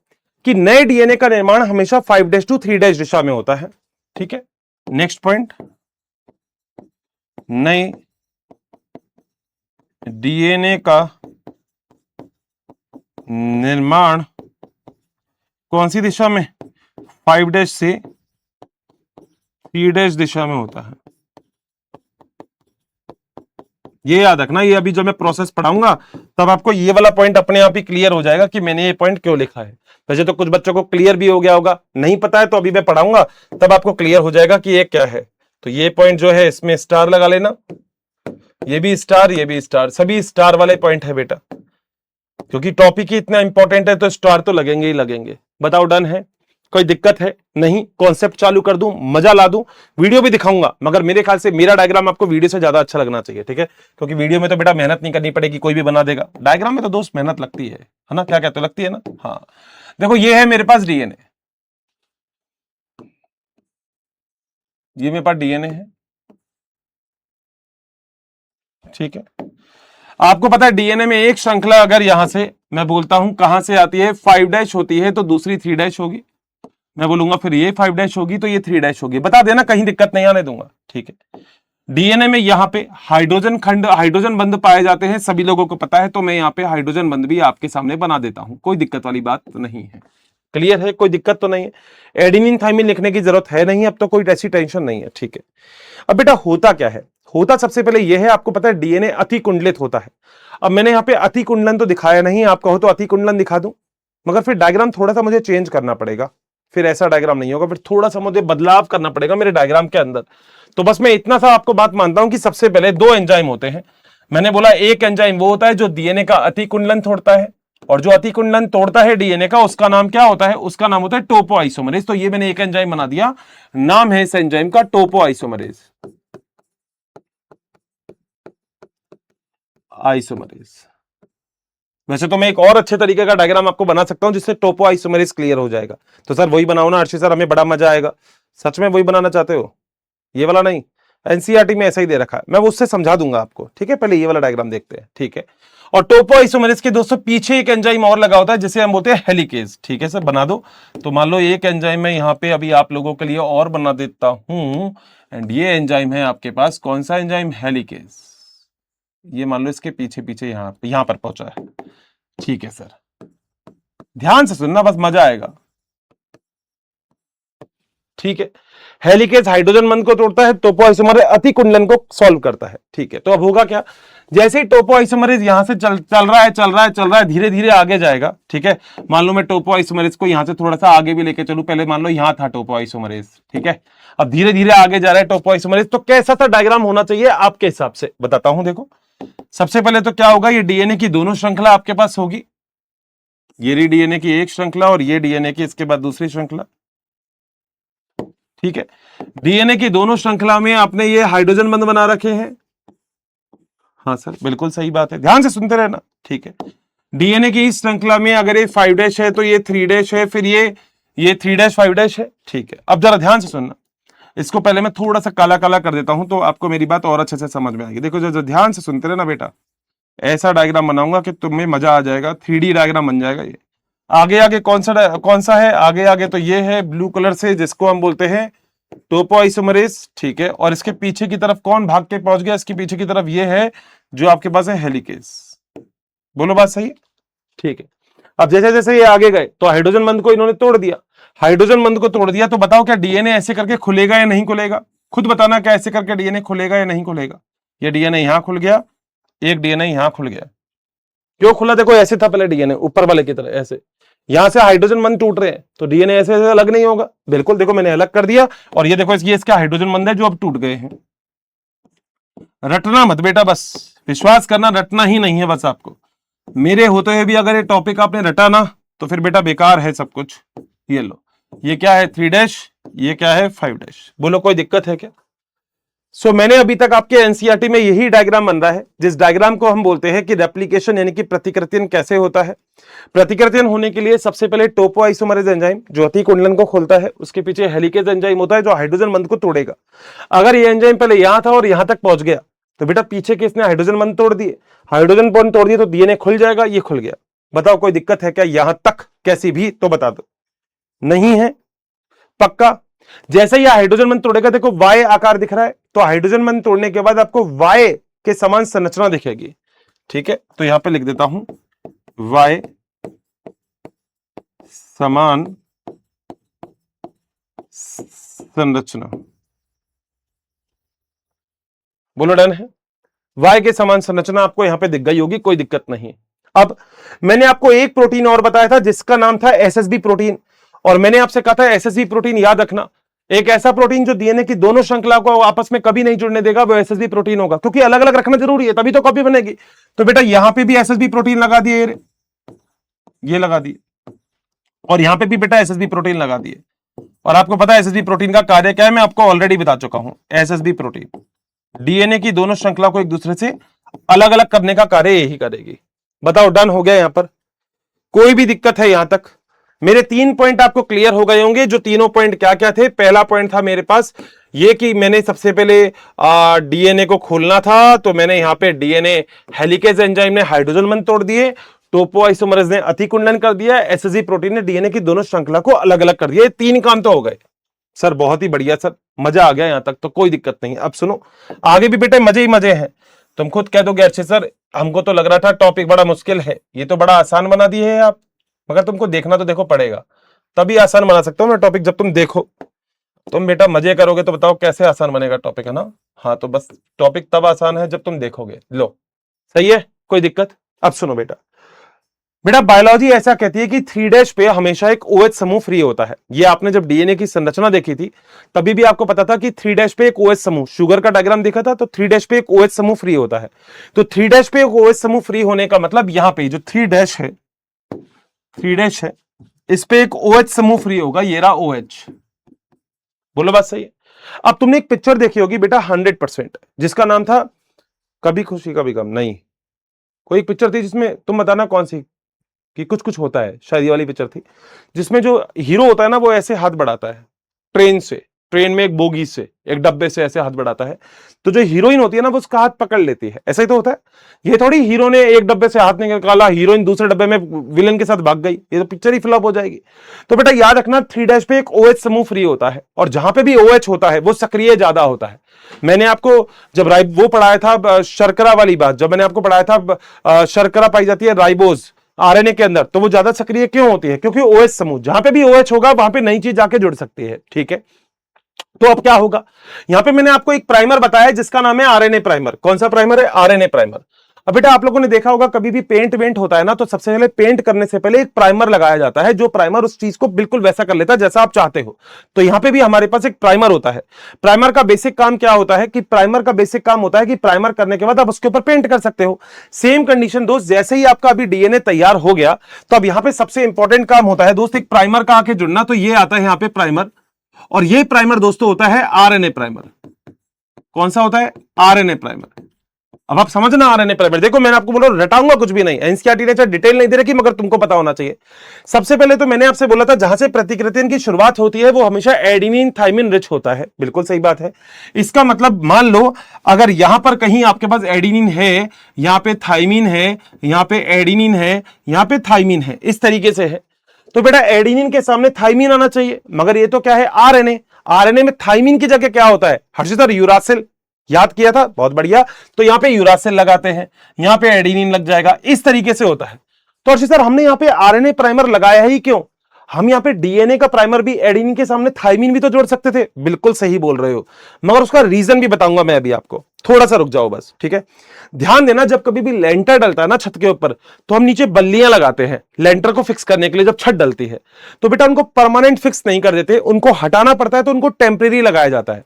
कि नए डीएनए का निर्माण हमेशा 5' to 3' दिशा में होता है, ठीक है। नेक्स्ट पॉइंट, नए डीएनए का निर्माण कौन सी दिशा में? 5' से 3' दिशा में होता है। ये याद रखना, ये अभी जो मैं प्रोसेस पढ़ाऊंगा तब आपको ये वाला पॉइंट अपने आप ही क्लियर हो जाएगा कि मैंने ये पॉइंट क्यों लिखा है। वैसे तो कुछ बच्चों को क्लियर भी हो गया होगा, नहीं पता है तो अभी मैं पढ़ाऊंगा तब आपको क्लियर हो जाएगा कि ये क्या है। तो ये पॉइंट जो है इसमें स्टार लगा लेना, ये भी स्टार, ये भी स्टार, सभी स्टार वाले पॉइंट है बेटा, क्योंकि टॉपिक ही इतना इंपॉर्टेंट है तो स्टार तो लगेंगे ही लगेंगे। बताओ डन है, कोई दिक्कत है? नहीं, कॉन्सेप्ट चालू कर दूं, मजा ला दूं, वीडियो भी दिखाऊंगा, मगर मेरे ख्याल से मेरा डायग्राम आपको वीडियो से ज्यादा अच्छा लगना चाहिए, ठीक है? क्योंकि वीडियो में तो बेटा मेहनत नहीं करनी पड़ेगी, कोई भी बना देगा, डायग्राम में तो दोस्त मेहनत लगती है ना? क्या कहते हो, लगती है ना? हाँ, देखो ये है मेरे पास डीएनए, ये मेरे पास डीएनए है, ठीक है? आपको पता है डीएनए में एक श्रृंखला अगर यहां से मैं बोलता हूं कहां से आती है, 5' होती है तो दूसरी 3' होगी, मैं बोलूंगा फिर ये 5' होगी तो ये 3' होगी, बता देना, कहीं दिक्कत नहीं आने दूंगा, ठीक है? डीएनए में यहां पे हाइड्रोजन खंड, हाइड्रोजन बंध पाए जाते हैं, सभी लोगों को पता है, तो मैं यहां पे हाइड्रोजन बंध भी आपके सामने बना देता हूं, कोई दिक्कत वाली बात नहीं है। क्लियर है, कोई दिक्कत तो नहीं है? एडेनिन थाइमिन लिखने की जरूरत है नहीं, अब तो कोई ऐसी टेंशन नहीं है, ठीक है? अब बेटा होता क्या है, होता सबसे पहले यह है, आपको पता है डीएनए अतिकुंडलित होता है। अब मैंने यहां पे अतिकुंडलन तो दिखाया नहीं, आप कहो तो अतिकुंडलन दिखा दूं, मगर फिर डायग्राम थोड़ा सा मुझे चेंज करना पड़ेगा, फिर ऐसा डायग्राम नहीं होगा, फिर थोड़ा सा मुझे बदलाव करना पड़ेगा मेरे डायग्राम के अंदर। तो बस मैं इतना सा आपको बात मानता हूं कि सबसे पहले दो एंजाइम होते हैं। मैंने बोला एक एंजाइम वो होता है जो डीएनए का अतिकुंडलन तोड़ता है, और जो अतिकुंडलन तोड़ता है डीएनए का उसका नाम क्या होता है? उसका नाम होता है टोपो आइसोमरेज। तो ये मैंने एक एंजाइम बना दिया, नाम है इस एंजाइम का टोपो आइसोमरेज, आइसोमरेज। वैसे तो मैं एक और अच्छे तरीके का डायग्राम आपको बना सकता हूं जिससे टोपो आइसोमरेज क्लियर हो जाएगा। तो सर वही बनाओ ना अर्शी सर, हमें बड़ा मजा आएगा। सच में वही बनाना चाहते हो? ये वाला नहीं, एनसीईआरटी में ऐसा ही दे रखा है, मैं वो उससे समझा दूंगा आपको, ठीक है? पहले ये वाला डायग्राम देखते हैं, ठीक है? और टोपो आइसोमरेज के दोस्तों पीछे एक एंजाइम और लगा होता है जिसे हम बोलते हैं हेलिकेज, ठीक है सर? बना दो। तो मान लो एक एंजाइम में यहां पे अभी आप लोगों के लिए और बना देता हूं, एंड ये एंजाइम है आपके पास, कौन सा एंजाइम? हेलिकेज। ये मान लो इसके पीछे पीछे यहां पर पहुंचा है, ठीक है सर? ध्यान से सुनना, बस मजा आएगा, ठीक है? हेलिकेज हाइड्रोजन बंध को तोड़ता है, टोपो आइसोमरेज अतिकुंडलन को सॉल्व करता है, ठीक है? तो अब होगा क्या, जैसे ही टोपो आइसोमरेज यहां से चल रहा है, धीरे धीरे आगे जाएगा, ठीक है? मान लो मैं टोपो आइसोमरेज को यहां से थोड़ा सा आगे भी लेके चलूं, पहले मान लो यहां था टोपो आइसोमरेज, ठीक है? अब धीरे धीरे आगे जा रहा है टोपो आइसोमरेज, तो कैसा सा डायग्राम होना चाहिए आपके हिसाब से, बताता हूं। देखो सबसे पहले तो क्या होगा, ये डीएनए की दोनों श्रृंखला आपके पास होगी, ये डीएनए की एक श्रृंखला और ये डीएनए की इसके बाद दूसरी श्रृंखला, ठीक है? डीएनए की दोनों श्रृंखला में आपने ये हाइड्रोजन बंध बना रखे हैं, हाँ सर बिल्कुल सही बात है, ध्यान से सुनते रहना, ठीक है? डीएनए की इस श्रृंखला में अगर ये 5' है तो ये 3' है, फिर ये 3' 5' है, ठीक है? अब जरा ध्यान से सुनना, इसको पहले मैं थोड़ा सा काला काला कर देता हूं तो आपको मेरी बात और अच्छे से समझ में आएगी। देखो जो ध्यान से सुनते रहना बेटा, ऐसा डायग्राम बनाऊंगा कि तुम्हें मजा आ जाएगा, 3D डायग्राम बन जाएगा ये। आगे आगे कौन सा है? आगे आगे तो ये है ब्लू कलर से, जिसको हम बोलते हैं टोपो आइसोमरेज, ठीक है? और इसके पीछे की तरफ कौन भाग के पहुंच गया? इसके पीछे की तरफ ये है जो आपके पास है हेलिकेज। बोलो बात सही है? ठीक है। अब जैसे जैसे ये आगे गए तो हाइड्रोजन बंध को इन्होंने तोड़ दिया, हाइड्रोजन बंध को तोड़ दिया, तो बताओ क्या डीएनए ऐसे करके खुलेगा या नहीं खुलेगा? खुद बताना, क्या ऐसे करके डीएनए खुलेगा या नहीं खुलेगा? ये डीएनए यहां खुल गया, एक डीएनए यहां खुल गया, क्यों खुला? देखो ऐसे था पहले डीएनए ऊपर वाले की तरह, ऐसे यहां से हाइड्रोजन बंध टूट रहे हैं तो डीएनए ऐसे ऐसे अलग नहीं होगा, बिल्कुल। देखो मैंने अलग कर दिया, और ये देखो ये इसका हाइड्रोजन बंध है जो अब टूट गए हैं। रटना मत बेटा, बस विश्वास करना, रटना ही नहीं है बस आपको। मेरे होते हुए भी अगर ये टॉपिक आपने रटा ना तो फिर बेटा बेकार है सब कुछ। ये लो, ये क्या है? 3', ये क्या है? 5'। बोलो कोई दिक्कत है क्या? मैंने अभी तक आपके एनसीईआरटी में यही डायग्राम बन रहा है, जिस डायग्राम को हम बोलते हैं कि रेप्लिकेशन यानी कि प्रतिकृतियन कैसे होता है। प्रतिकृतियन होने के लिए सबसे पहले टोपो आइसोमरेज एंजाइम जो अतिकुंडलन को खोलता है, उसके पीछे हेलिकेज एंजाइम होता है जो हाइड्रोजन बंध को तोड़ेगा। अगर ये एंजाइम पहले यहां था और यहां तक पहुंच गया तो बेटा पीछे के इसने हाइड्रोजन बंध तोड़ दिए, हाइड्रोजन बंध तोड़ दिए तो डीएनए खुल जाएगा, ये खुल गया। बताओ कोई दिक्कत है क्या यहां तक? कैसी भी तो बता दो, नहीं है? पक्का? जैसे ही हाइड्रोजन बंध तोड़ेगा, देखो वाई आकार दिख रहा है, तो हाइड्रोजन बंध तोड़ने के बाद आपको वाई के समान संरचना दिखेगी, ठीक है? तो यहां पे लिख देता हूं वाई समान संरचना। बोलो डन है? वाई के समान संरचना आपको यहां पे दिख गई होगी, कोई दिक्कत नहीं। अब मैंने आपको एक प्रोटीन और बताया था जिसका नाम था एसएसबी प्रोटीन, और मैंने आपसे कहा था एसएसबी प्रोटीन याद रखना, एक ऐसा प्रोटीन जो डीएनए की दोनों श्रृंखला को आपस में कभी नहीं जुड़ने देगा, वो एसएसबी प्रोटीन होगा, क्योंकि अलग अलग रखना जरूरी है तभी तो कॉपी बनेगी। तो बेटा यहां पे भी एसएसबी प्रोटीन लगा दिए, ये लगा दिए, और यहां पे भी बेटा एसएसबी प्रोटीन लगा दिए। और आपको पता है एसएसबी प्रोटीन का कार्य क्या है, मैं आपको ऑलरेडी बता चुका हूं। एसएसबी प्रोटीन डीएनए की दोनों श्रृंखला को एक दूसरे से अलग अलग करने का कार्य यही करेगी। बताओ डन हो गया? यहां पर कोई भी दिक्कत है? यहां तक मेरे 3 पॉइंट आपको क्लियर हो गए होंगे। जो तीनों पॉइंट क्या क्या थे? पहला पॉइंट था मेरे पास ये कि मैंने सबसे पहले डीएनए को खोलना था, तो मैंने यहां पे डीएनए हेलिकेज एंजाइम ने हाइड्रोजन बंध तोड़ दिए, टोपोआइसोमरेज ने अतिकुंडन कर दिया, एसएसबी प्रोटीन ने डीएनए की दोनों श्रृंखला को अलग अलग कर दिया। 3 काम तो हो गए सर, बहुत ही बढ़िया सर, मजा आ गया यहां तक तो कोई दिक्कत नहीं। अब सुनो, आगे भी बेटे मजे ही मजे हैं। तुम खुद कह दोगे अच्छे सर हमको तो लग रहा था टॉपिक बड़ा मुश्किल है, ये तो बड़ा आसान बना दिए है आप, मगर तुमको देखना तो देखो पड़ेगा, तभी आसान बना सकता हूं मैं टॉपिक। जब तुम देखो, तुम बेटा मजे करोगे तो बताओ कैसे आसान बनेगा टॉपिक, है ना? हाँ, तो बस टॉपिक तब आसान है जब तुम देखोगे। लो सही है, कोई दिक्कत? अब सुनो बेटा, बेटा बायोलॉजी ऐसा कहती है कि 3' पे हमेशा एक OH समूह फ्री होता है। ये आपने जब डीएनए की संरचना देखी थी तभी भी आपको पता था कि 3' पे एक OH समूह, शुगर का डायग्राम देखा था तो 3' पे एक OH समूह फ्री होता है। तो 3' पे एक OH समूह फ्री होने का मतलब यहां पे जो 3' है, 3' है, इस पे एक OH समूह फ्री होगा, ये रहा OH। बोलो बात सही है? अब तुमने एक पिक्चर देखी होगी बेटा 100%, जिसका नाम था कभी खुशी कभी गम, नहीं, कोई एक पिक्चर थी जिसमें, तुम बताना कौन सी, कि कुछ कुछ होता है, शायद ये वाली पिक्चर थी, जिसमें जो हीरो होता है ना वो ऐसे हाथ बढ़ाता है ट्रेन से, ट्रेन में एक बोगी से, एक डब्बे से ऐसे हाथ बढ़ाता है, तो जो हीरोइन होती है ना वो उसका हाथ पकड़ लेती है, ऐसा ही तो होता है। ये थोड़ी हीरो ने एक डब्बे से हाथ निकाला, हीरोइन दूसरे डब्बे में विलन के साथ भाग गई, ये तो पिक्चर ही फ्लॉप हो जाएगी। तो बेटा याद रखना 3' पे एक OH समूह फ्री होता है, और जहां पे भी OH होता है वो सक्रिय ज्यादा होता है। मैंने आपको जब वो पढ़ाया था शर्करा वाली बात, जब मैंने आपको पढ़ाया था शर्करा पाई जाती है राइबोज आरएनए के अंदर, तो वो ज्यादा सक्रिय क्यों होती है? क्योंकि OH समूह, जहां पे भी OH होगा वहां पे नई चीज जाके जुड़ सकती है, ठीक है? तो अब क्या होगा, यहां पे मैंने आपको एक प्राइमर बताया जिसका नाम है आरएनए प्राइमर। कौन सा प्राइमर है? RNA primer. अब बेटा आप लोगों ने देखा होगा कभी भी पेंट वेंट होता है ना, तो सबसे पहले पेंट करने से पहले एक प्राइमर लगाया जाता है, जो प्राइमर उस चीज को बिल्कुल वैसा कर लेता है जैसा आप चाहते हो। तो यहां पे भी हमारे पास एक प्राइमर होता है। प्राइमर का बेसिक काम क्या होता है कि प्राइमर का बेसिक काम होता है कि प्राइमर करने के बाद आप उसके ऊपर पेंट कर सकते हो। सेम कंडीशन दोस्त, जैसे ही आपका अभी डीएनए तैयार हो गया तो अब यहां पे सबसे इंपॉर्टेंट काम होता है दोस्त एक प्राइमर का आके जुड़ना। तो ये आता है यहां पे प्राइमर, और ये प्राइमर दोस्तों होता है आरएनए प्राइमर। कौन सा होता है? RNA primer. अब आप समझना आरएनए प्राइमर, देखो मैंने आपको बोला रटाऊंगा कुछ भी नहीं, एनसीईआरटी ने डिटेल नहीं दे रखी, मगर तुमको पता होना चाहिए। सबसे पहले तो मैंने आपसे बोला था जहां से प्रतिकृतिन की शुरुआत होती है वो हमेशा एडेनिन थाइमिन रिच होता है, बिल्कुल सही बात है। इसका मतलब मान लो अगर यहां पर कहीं आपके पास एडेनिन है, यहां पे थाइमिन है, यहां पे एडेनिन है, यहां पे थाइमिन है, इस तरीके से है, तो बेटा एडेनिन के सामने थाइमिन आना चाहिए, मगर ये तो क्या है? आरएनए। आरएनए में थाइमिन की जगह क्या होता है हर्षित सर? यूरासिल। याद किया था, बहुत बढ़िया। तो यहां पे यूरासिल लगाते हैं, यहां पे एडेनिन लग जाएगा, इस तरीके से होता है। तो हर्षित सर हमने यहां पे आरएनए प्राइमर लगाया ही क्यों? हम यहां पे डीएनए का प्राइमर भी एडेनिन के सामने थाइमिन भी तो जोड़ सकते थे। बिल्कुल सही बोल रहे हो, मगर उसका रीजन भी बताऊंगा मैं अभी आपको, थोड़ा सा रुक जाओ बस, ठीक है? ध्यान देना, जब कभी भी लेंटर डलता है ना छत के ऊपर, तो हम नीचे बल्लियां लगाते हैं लेंटर को फिक्स करने के लिए। जब छत डलती है तो बेटा उनको परमानेंट फिक्स नहीं कर देते, उनको हटाना पड़ता है, तो उनको टेम्परेरी लगाया जाता है।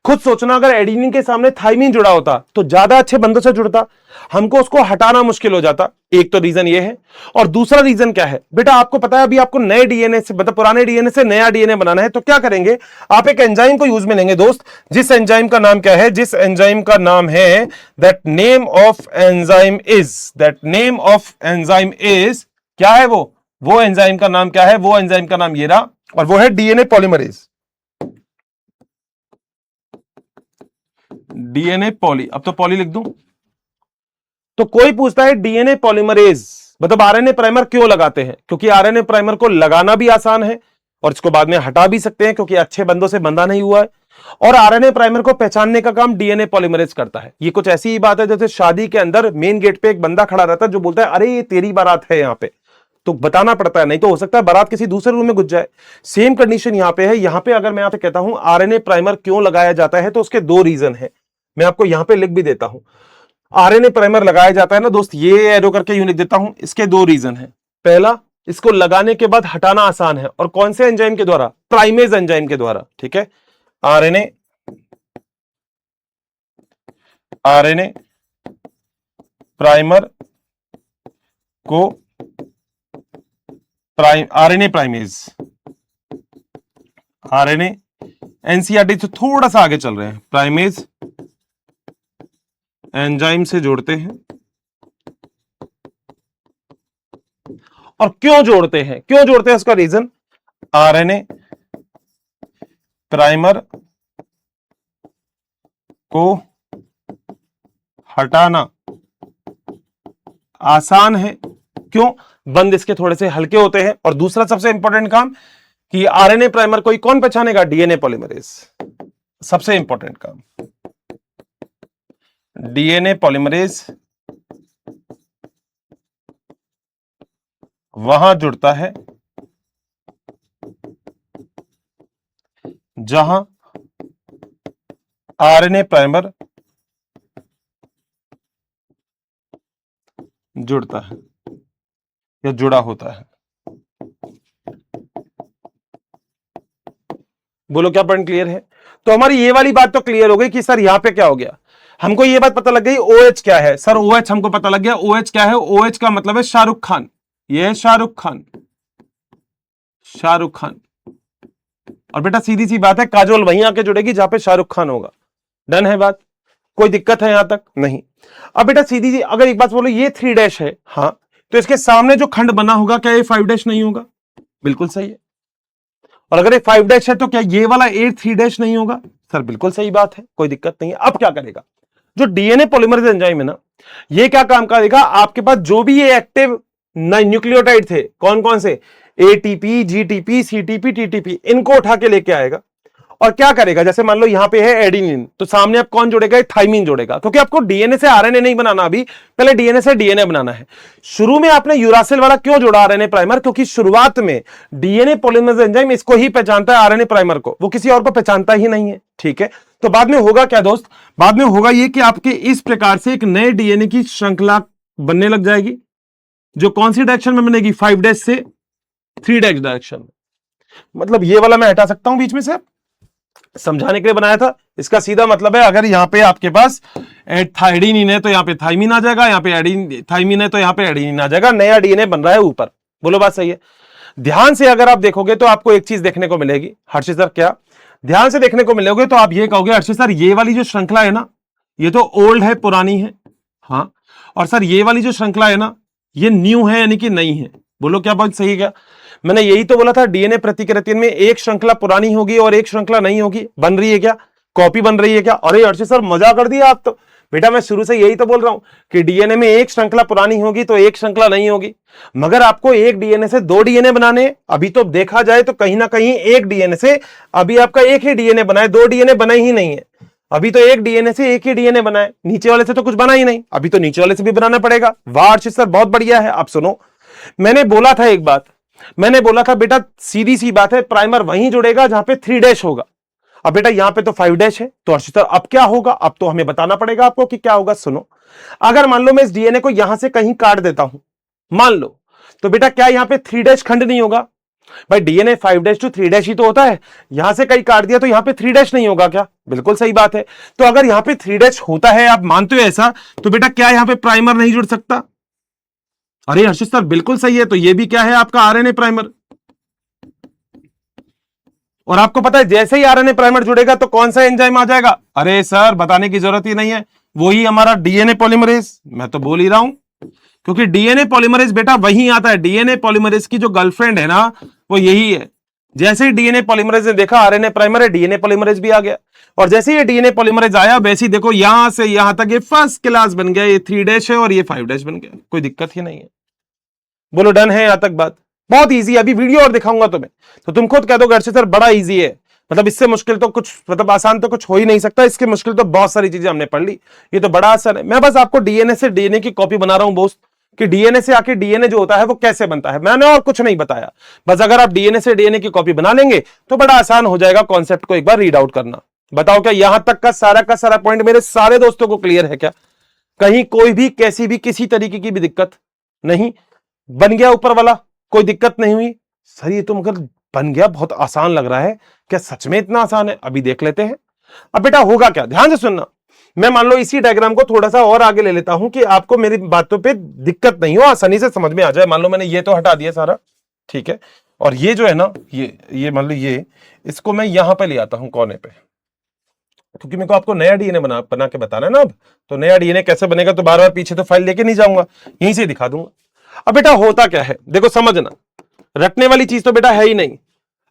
खुद सोचना अगर एडेनिन के सामने थाइमिन जुड़ा होता तो ज्यादा अच्छे बंदों से जुड़ता, हमको उसको हटाना मुश्किल हो जाता। एक तो रीजन ये है, और दूसरा रीजन क्या है बेटा? आपको पता है अभी आपको नए डीएनए से, मतलब पुराने डीएनए से नया डीएनए बनाना है, तो क्या करेंगे? आप एक एंजाइम को यूज में लेंगे दोस्त, जिस एंजाइम का नाम क्या है? जिस एंजाइम का नाम है, that name of enzyme is क्या है? वो एंजाइम का नाम क्या है? वो एंजाइम का नाम ये रहा, और वो है डीएनए पॉलीमरेज। डीएनए पॉली, अब तो पॉली लिख दूं। तो कोई पूछता है डीएनए पॉलीमरेज मतलब आरएनए प्राइमर क्यों लगाते हैं? क्योंकि आरएनए प्राइमर को लगाना भी आसान है और इसको बाद में हटा भी सकते हैं, क्योंकि अच्छे बंदों से बंधा नहीं हुआ है। और आरएनए प्राइमर को पहचानने का काम डीएनए पॉलीमरेज करता है। ये कुछ ऐसी ही बात है जैसे शादी के अंदर मेन गेट पे एक बंदा खड़ा रहता है जो बोलता है अरे ये तेरी बारात है यहां पे, तो बताना पड़ता है, नहीं तो हो सकता है बारात किसी दूसरे रूम में घुस जाए। सेम कंडीशन यहां पे है। यहां पे अगर मैं यहां पे कहता हूं आरएनए प्राइमर क्यों लगाया जाता है, तो उसके 2 रीजन है, मैं आपको यहां पे लिख भी देता हूं। आरएनए प्राइमर लगाया जाता है ना दोस्त, ये एरो करके यूं लिख देता हूं, इसके दो रीजन है। पहला, इसको लगाने के बाद हटाना आसान है, और कौन से एंजाइम के द्वारा? प्राइमेज एंजाइम के द्वारा। ठीक है, आरएनए प्राइमर को आरएनए प्राइमेज, आरएनए एनसीईआरटी से थोड़ा सा आगे चल रहे हैं, प्राइमेज एंजाइम से जोड़ते हैं। और क्यों जोड़ते हैं, क्यों जोड़ते हैं उसका रीजन, आरएनए प्राइमर को हटाना आसान है। क्यों? बंद इसके थोड़े से हल्के होते हैं। और दूसरा सबसे इंपॉर्टेंट काम कि आरएनए प्राइमर को कौन पहचानेगा? DNA polymerase. सबसे इंपॉर्टेंट काम, डीएनए पॉलीमरेज वहां जुड़ता है जहां आरएनए प्राइमर जुड़ता है या जुड़ा होता है। बोलो क्या पॉइंट क्लियर है? तो हमारी ये वाली बात तो क्लियर हो गई कि सर यहां पे क्या हो गया, हमको ये बात पता लग गई OH क्या है। सर OH हमको पता लग गया, OH क्या है? OH का मतलब है शाहरुख खान। ये है शाहरुख खान, शाहरुख खान। और बेटा सीधी सी बात है, काजोल वहीं आके जुड़ेगी जहां पे शाहरुख खान होगा। डन है बात? कोई दिक्कत है यहां तक? नहीं। अब बेटा सीधी सी अगर एक बात बोलो, ये 3' है, हाँ, तो इसके सामने जो खंड बना होगा क्या ये 5' नहीं होगा? बिल्कुल सही है। और अगर ये 5' है तो क्या ये वाला 3' नहीं होगा? सर बिल्कुल सही बात है, कोई दिक्कत नहीं है। अब क्या करेगा, जो डीएनए पॉलीमरेज एंजाइम है ना, ये क्या काम करेगा, आपके पास जो भी ये एक्टिव न्यूक्लियोटाइड थे, कौन कौन से, एटीपी, जीटीपी, सीटीपी, टीटीपी, इनको उठा के लेके आएगा। और क्या करेगा, जैसे मान लो यहां पे है एडिनिन, तो सामने आप कौन जोड़ेगा? थाइमिन जोड़ेगा, क्योंकि आपको डीएनए से आरएनए नहीं बनाना, अभी पहले डीएनए से डीएनए बनाना है। शुरू में आपने यूरासिल वाला क्यों जोड़ा आरएनए प्राइमर? क्योंकि शुरुआत में डीएनए पॉलीमरेज एंजाइम इसको ही पहचानता है, आरएनए प्राइमर को, वो किसी और को पहचानता ही नहीं है। ठीक है, तो बाद में होगा क्या दोस्त, बाद में होगा ये कि आपके इस प्रकार से एक नए डीएनए की श्रृंखला बनने लग जाएगी, जो कौन सी डायरेक्शन में बनेगी? 5' से 3' डायरेक्शन में। मतलब ये वाला मैं हटा सकता हूं बीच में से, समझाने के लिए बनाया था। इसका सीधा मतलब है, अगर यहां पे आपके पास थाइडिन है तो यहां पे थाइमिन आ जाएगा, यहां पे थाइमिन है तो यहां पे एडिनिन आ जाएगा, नया डीएनए बन रहा है ऊपर। बोलो बात सही है? ध्यान से अगर आप देखोगे तो आपको एक चीज देखने को मिलेगी। हर्षित सर क्या ध्यान से देखने को मिलोगे तो आप ये कहोगे, हर्षित सर ये वाली जो श्रृंखला है ना, ये तो ओल्ड है, पुरानी है, हाँ, और सर ये वाली जो श्रृंखला है ना, ये न्यू है, यानी कि नई है। बोलो क्या बात सही है? क्या मैंने यही तो बोला था, डीएनए प्रतिकृति में एक श्रृंखला पुरानी होगी और एक श्रृंखला नहीं होगी। बन रही है क्या? कॉपी बन रही है क्या? अरे हर्षित सर मजा कर दिया आप तो। बेटा मैं शुरू से यही तो बोल रहा हूं कि डीएनए में एक श्रृंखला पुरानी होगी तो एक श्रृंखला नहीं होगी, मगर आपको एक डीएनए से 2 डीएनए बनाने। अभी तो देखा जाए तो कहीं ना कहीं एक डीएनए से अभी आपका एक ही डीएनए बना है, 2 डीएनए बना ही नहीं है। अभी तो एक डीएनए से एक ही डीएनए बना है, नीचे वाले से तो कुछ बना ही नहीं, अभी तो नीचे वाले से भी बनाना पड़ेगा। वाह हर्षित सर बहुत बढ़िया है। आप सुनो, मैंने बोला था एक बात, मैंने बोला था बेटा सीधी सी बात है, प्राइमर वहीं जुड़ेगा जहां पे 3' होगा। अब बेटा यहां पे तो 5' है, तो हर्षित सर अब क्या होगा? अब तो हमें बताना पड़ेगा आपको कि क्या होगा। सुनो, अगर मान लो मैं इस डीएनए को यहां से कहीं काट देता हूं, मान लो, तो बेटा क्या यहां पे 3' खंड नहीं होगा? भाई डीएनए 5' to 3' ही तो होता है, यहां से कहीं काट दिया तो यहां पे 3' नहीं होगा क्या? बिल्कुल सही बात है। तो अगर यहां पे 3' होता है, आप मानते हो ऐसा, तो बेटा क्या यहां पे प्राइमर नहीं जुड़ सकता? अरे हर्षित सर बिल्कुल सही है, तो ये भी क्या है आपका आरएनए प्राइमर। और आपको पता है जैसे ही आरएनए प्राइमर जुड़ेगा तो कौन सा एंजाइम आ जाएगा? अरे सर बताने की जरूरत ही नहीं है, वही हमारा डीएनए पॉलीमरेज। मैं तो बोल ही रहा हूं, क्योंकि डीएनए पॉलीमरेज बेटा वही आता है। डीएनए पॉलीमरेज की जो गर्लफ्रेंड है ना, वो यही है। जैसे ही डीएनए पॉलीमरेज ने देखा आरएनए प्राइमर है, डीएनए पॉलीमरेज भी आ गया। और जैसे ये डीएनए पॉलीमरेज आया, वैसे ही देखो यहां से यहां तक ये फर्स्ट क्लास बन गया, ये 3' है और ये 5' बन गया, कोई दिक्कत ही नहीं है। बोलो डन है यहां तक बात? बहुत इजी है, अभी वीडियो और दिखाऊंगा तुम्हें, तो तुम खुद कह दो हर्षित सर बड़ा इजी है, मतलब इससे मुश्किल तो कुछ, मतलब आसान तो कुछ हो ही नहीं सकता, इसके मुश्किल तो बहुत सारी चीजें हमने पढ़ ली, ये तो बड़ा आसान है। मैं बस आपको डीएनए से डीएनए की कॉपी बना रहा हूं दोस्त, कि डीएनए से आके डीएनए जो होता है वो कैसे बनता है, मैंने और कुछ नहीं बताया। बस अगर आप डीएनए से डीएनए की कॉपी बना लेंगे तो बड़ा आसान हो जाएगा कॉन्सेप्ट को एक बार रीड आउट करना। बताओ क्या यहां तक का सारा पॉइंट मेरे सारे दोस्तों को क्लियर है क्या? कहीं कोई भी कैसी भी किसी तरीके की भी दिक्कत नहीं। बन गया ऊपर वाला, कोई दिक्कत नहीं हुई। सर ये तो मगर बन गया, बहुत आसान लग रहा है, क्या सच में इतना आसान है? अभी देख लेते हैं। अब बेटा होगा क्या, ध्यान से सुनना। मैं मान लो इसी डायग्राम को थोड़ा सा और आगे ले लेता हूं कि आपको मेरी बातों पे दिक्कत नहीं हो, आसानी से समझ में आ जाए। मान लो मैंने ये तो हटा दिया सारा, ठीक है, और ये जो है ना, ये मान लो ये, इसको मैं यहां पे ले आता हूं कोने पे, क्योंकि मेरे को आपको नया डीएनए बना के बताना है ना। अब तो नया डीएनए कैसे बनेगा, तो बार बार पीछे तो फाइल लेके नहीं जाऊंगा, यहीं से दिखा दूंगा। अब बेटा होता क्या है, देखो समझना, रटने वाली चीज तो बेटा है ही नहीं।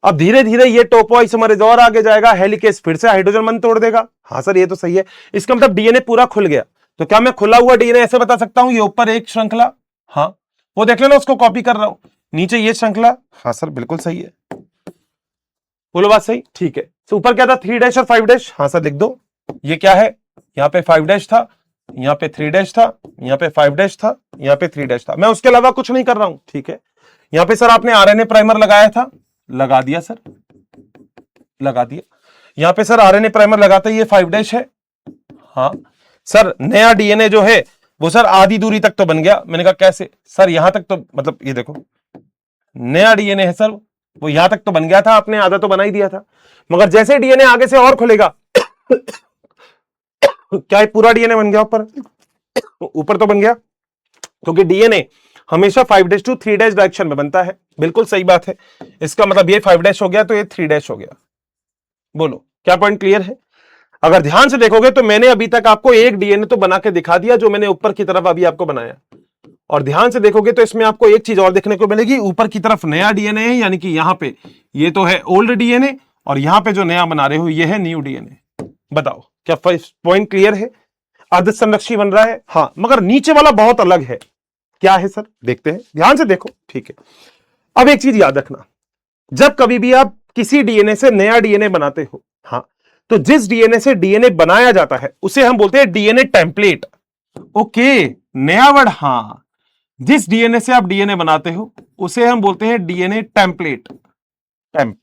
अब धीरे धीरे ये टोपोआइसोमरेज और आगे जाएगा, हेलिकेज फिर से हाइड्रोजन बंध तोड़ देगा। हाँ सर ये तो सही है, इसका मतलब डीएनए पूरा खुल गया। तो क्या मैं खुला हुआ डीएनए ऐसे बता सकता हूं, ये ऊपर एक श्रृंखला, हाँ वो देख लेना, उसको कॉपी कर रहा हूं, नीचे ये श्रृंखला, हाँ सर बिल्कुल सही है, बोलो बात सही, ठीक है। तो ऊपर क्या था, 3 और 5, हाँ सर लिख दो। ये क्या है, यहाँ पे 5 था, यहाँ पे 3 था, यहाँ पे 5 था, यहाँ पे 3 था, मैं उसके अलावा कुछ नहीं कर रहा हूं, ठीक है। यहाँ पे सर आपने आरएनए प्राइमर लगाया था, लगा दिया सर, लगा दिया। यहां पे सर आरएनए प्राइमर लगाते ही ये 5 है, हाँ सर नया डीएनए जो है वो सर आधी दूरी तक तो बन गया। मैंने कहा कैसे सर, यहां तक तो मतलब ये देखो नया डीएनए है सर, वो यहां तक तो बन गया था, आपने आधा तो बना ही दिया था, मगर जैसे डीएनए आगे से और खुलेगा क्या पूरा डीएनए बन गया ऊपर, ऊपर तो बन गया, क्योंकि डीएनए हमेशा 5 to 3 डायरेक्शन में बनता है। बिल्कुल सही बात है, इसका मतलब ये 5 हो गया तो ये 3 हो गया। बोलो क्या पॉइंट क्लियर है? अगर ध्यान से देखोगे तो मैंने अभी तक आपको एक डीएनए तो बना के दिखा दिया, जो मैंने ऊपर की तरफ अभी आपको बनाया, और ध्यान से देखोगे तो इसमें आपको एक चीज और देखने को मिलेगी, ऊपर की तरफ नया डीएनए है, यानी कि यहां पे ये तो है ओल्ड डीएनए, और यहां पे जो नया बना रहे हो ये है न्यू डीएनए। बताओ क्या पॉइंट क्लियर है? अर्ध संरक्षी बन रहा है, हाँ, मगर नीचे वाला बहुत अलग है। क्या है सर, देखते हैं, ध्यान से देखो, ठीक है। अब एक चीज याद रखना, जब कभी भी आप किसी डीएनए से नया डीएनए बनाते हो, हाँ, तो जिस डीएनए से डीएनए बनाया जाता है उसे हम बोलते हैं डीएनए टेम्पलेट। ओके, नया वर्ड, हाँ, जिस डीएनए से आप डीएनए बनाते हो उसे हम बोलते हैं डीएनए टेम्पलेट, टेम्प।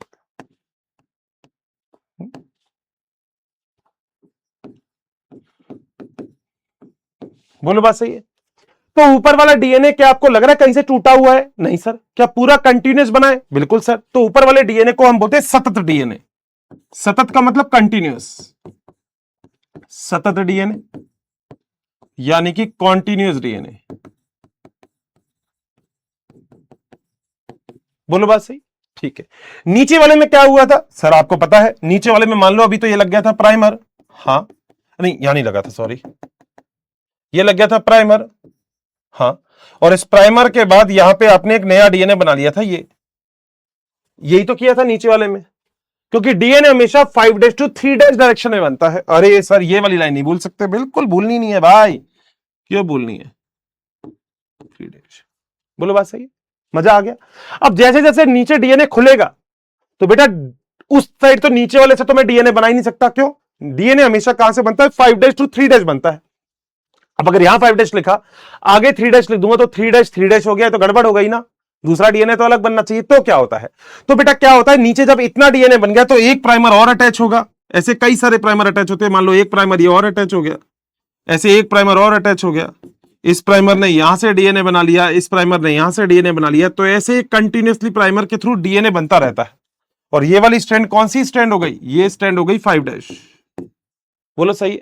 बोलो बात सही है? तो ऊपर वाला डीएनए क्या आपको लग रहा है कहीं से टूटा हुआ है? नहीं सर। क्या पूरा कंटिन्यूस बना है? बिल्कुल सर। तो ऊपर वाले डीएनए को हम बोलते हैं सतत डीएनए। सतत का मतलब कंटिन्यूस, सतत डीएनए यानी कि कॉन्टिन्यूस डीएनए। बोलो बात सही, ठीक है। नीचे वाले में क्या हुआ था सर, आपको पता है? नीचे वाले में मान लो अभी तो ये लग गया था प्राइमर, हाँ, नहीं यहां नहीं लगा था, सॉरी, ये लग गया था प्राइमर, हाँ, और इस प्राइमर के बाद यहां पे आपने एक नया डीएनए बना लिया था, ये यही तो किया था नीचे वाले में, क्योंकि डीएनए हमेशा 5 to 3 डायरेक्शन में बनता है। अरे सर ये वाली लाइन नहीं भूल सकते, बिल्कुल भूलनी नहीं है भाई, क्यों भूलनी है? 3 बोलो बात सही है, मजा आ गया। अब जैसे जैसे नीचे डीएनए खुलेगा तो बेटा उस साइड तो नीचे वाले से तो मैं डीएनए बना ही नहीं सकता, क्यों? डीएनए हमेशा कहां से बनता है? 5 to 3 बनता है। अब अगर यहां 5 लिखा, आगे 3 लिख दूंगा तो 3 हो गया, तो गड़बड़ हो गई ना, दूसरा डीएनए तो अलग बनना चाहिए। तो क्या होता है, तो बेटा क्या होता है, नीचे जब इतना डीएनए बन गया तो एक प्राइमर और अटैच होगा, ऐसे कई सारे प्राइमर अटैच होते हैं, मान लो एक प्राइमर ये और अटैच हो गया, ऐसे एक प्राइमर और अटैच हो गया, इस प्राइमर ने यहां से डीएनए बना लिया, इस प्राइमर ने यहां से डीएनए बना लिया, तो ऐसे कंटिन्यूसली प्राइमर के थ्रू डीएनए बनता रहता है। और ये वाली स्ट्रैंड कौन सी स्ट्रैंड हो गई? ये स्ट्रैंड हो गई 5। बोलो सही है?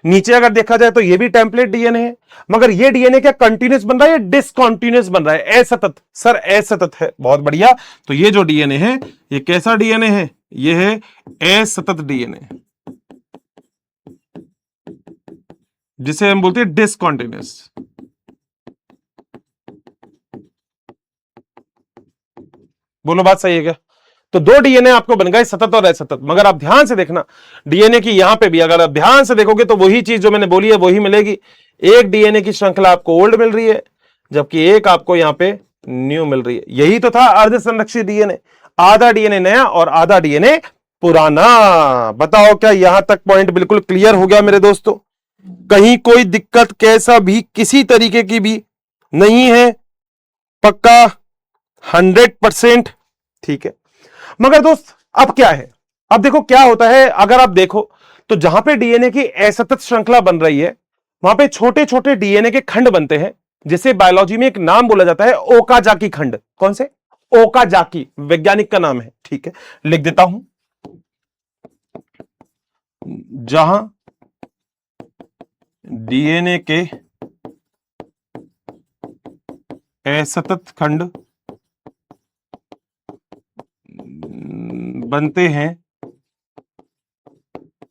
नीचे अगर देखा जाए तो ये भी टेम्पलेट डीएनए है, मगर ये डीएनए क्या कंटिन्यूस बन रहा है या डिसकंटिन्यूस बन रहा है? असतत। सर असतत है, बहुत बढ़िया। तो ये जो डीएनए है ये कैसा डीएनए है? ये है असतत डीएनए, जिसे हम बोलते हैं डिसकंटिन्यूस। बोलो बात सही है क्या? तो दो डीएनए आपको बन गए, सतत और असतत। मगर आप ध्यान से देखना, डीएनए की यहां पे भी अगर आप ध्यान से देखोगे तो वही चीज जो मैंने बोली है वही मिलेगी। एक डीएनए की श्रृंखला आपको ओल्ड मिल रही है, जबकि एक आपको यहां पे न्यू मिल रही है। यही तो था अर्ध संरक्षित डीएनए, आधा डीएनए नया और आधा डीएनए पुराना। बताओ क्या यहां तक पॉइंट बिल्कुल क्लियर हो गया मेरे दोस्तों? कहीं कोई दिक्कत कैसा भी किसी तरीके की भी नहीं है? पक्का 100%? ठीक है। मगर दोस्त अब क्या है, अब देखो क्या होता है, अगर आप देखो तो जहां पे डीएनए की असतत श्रृंखला बन रही है वहां पे छोटे छोटे डीएनए के खंड बनते हैं, जिसे बायोलॉजी में एक नाम बोला जाता है ओकाजाकी खंड। कौन से? ओकाजाकी वैज्ञानिक का नाम है, ठीक है, लिख देता हूं। जहां डीएनए के असतत खंड बनते हैं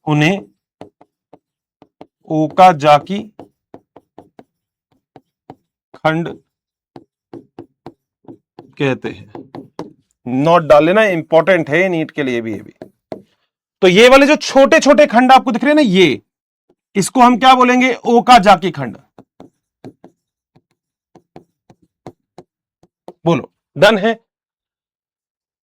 उन्हें ओकाजाकी खंड कहते हैं। नोट डाल लेना, इंपॉर्टेंट है नीट के लिए भी ये भी। तो ये वाले जो छोटे छोटे खंड आपको दिख रहे हैं ना, ये इसको हम क्या बोलेंगे? ओकाजाकी खंड। बोलो, डन है?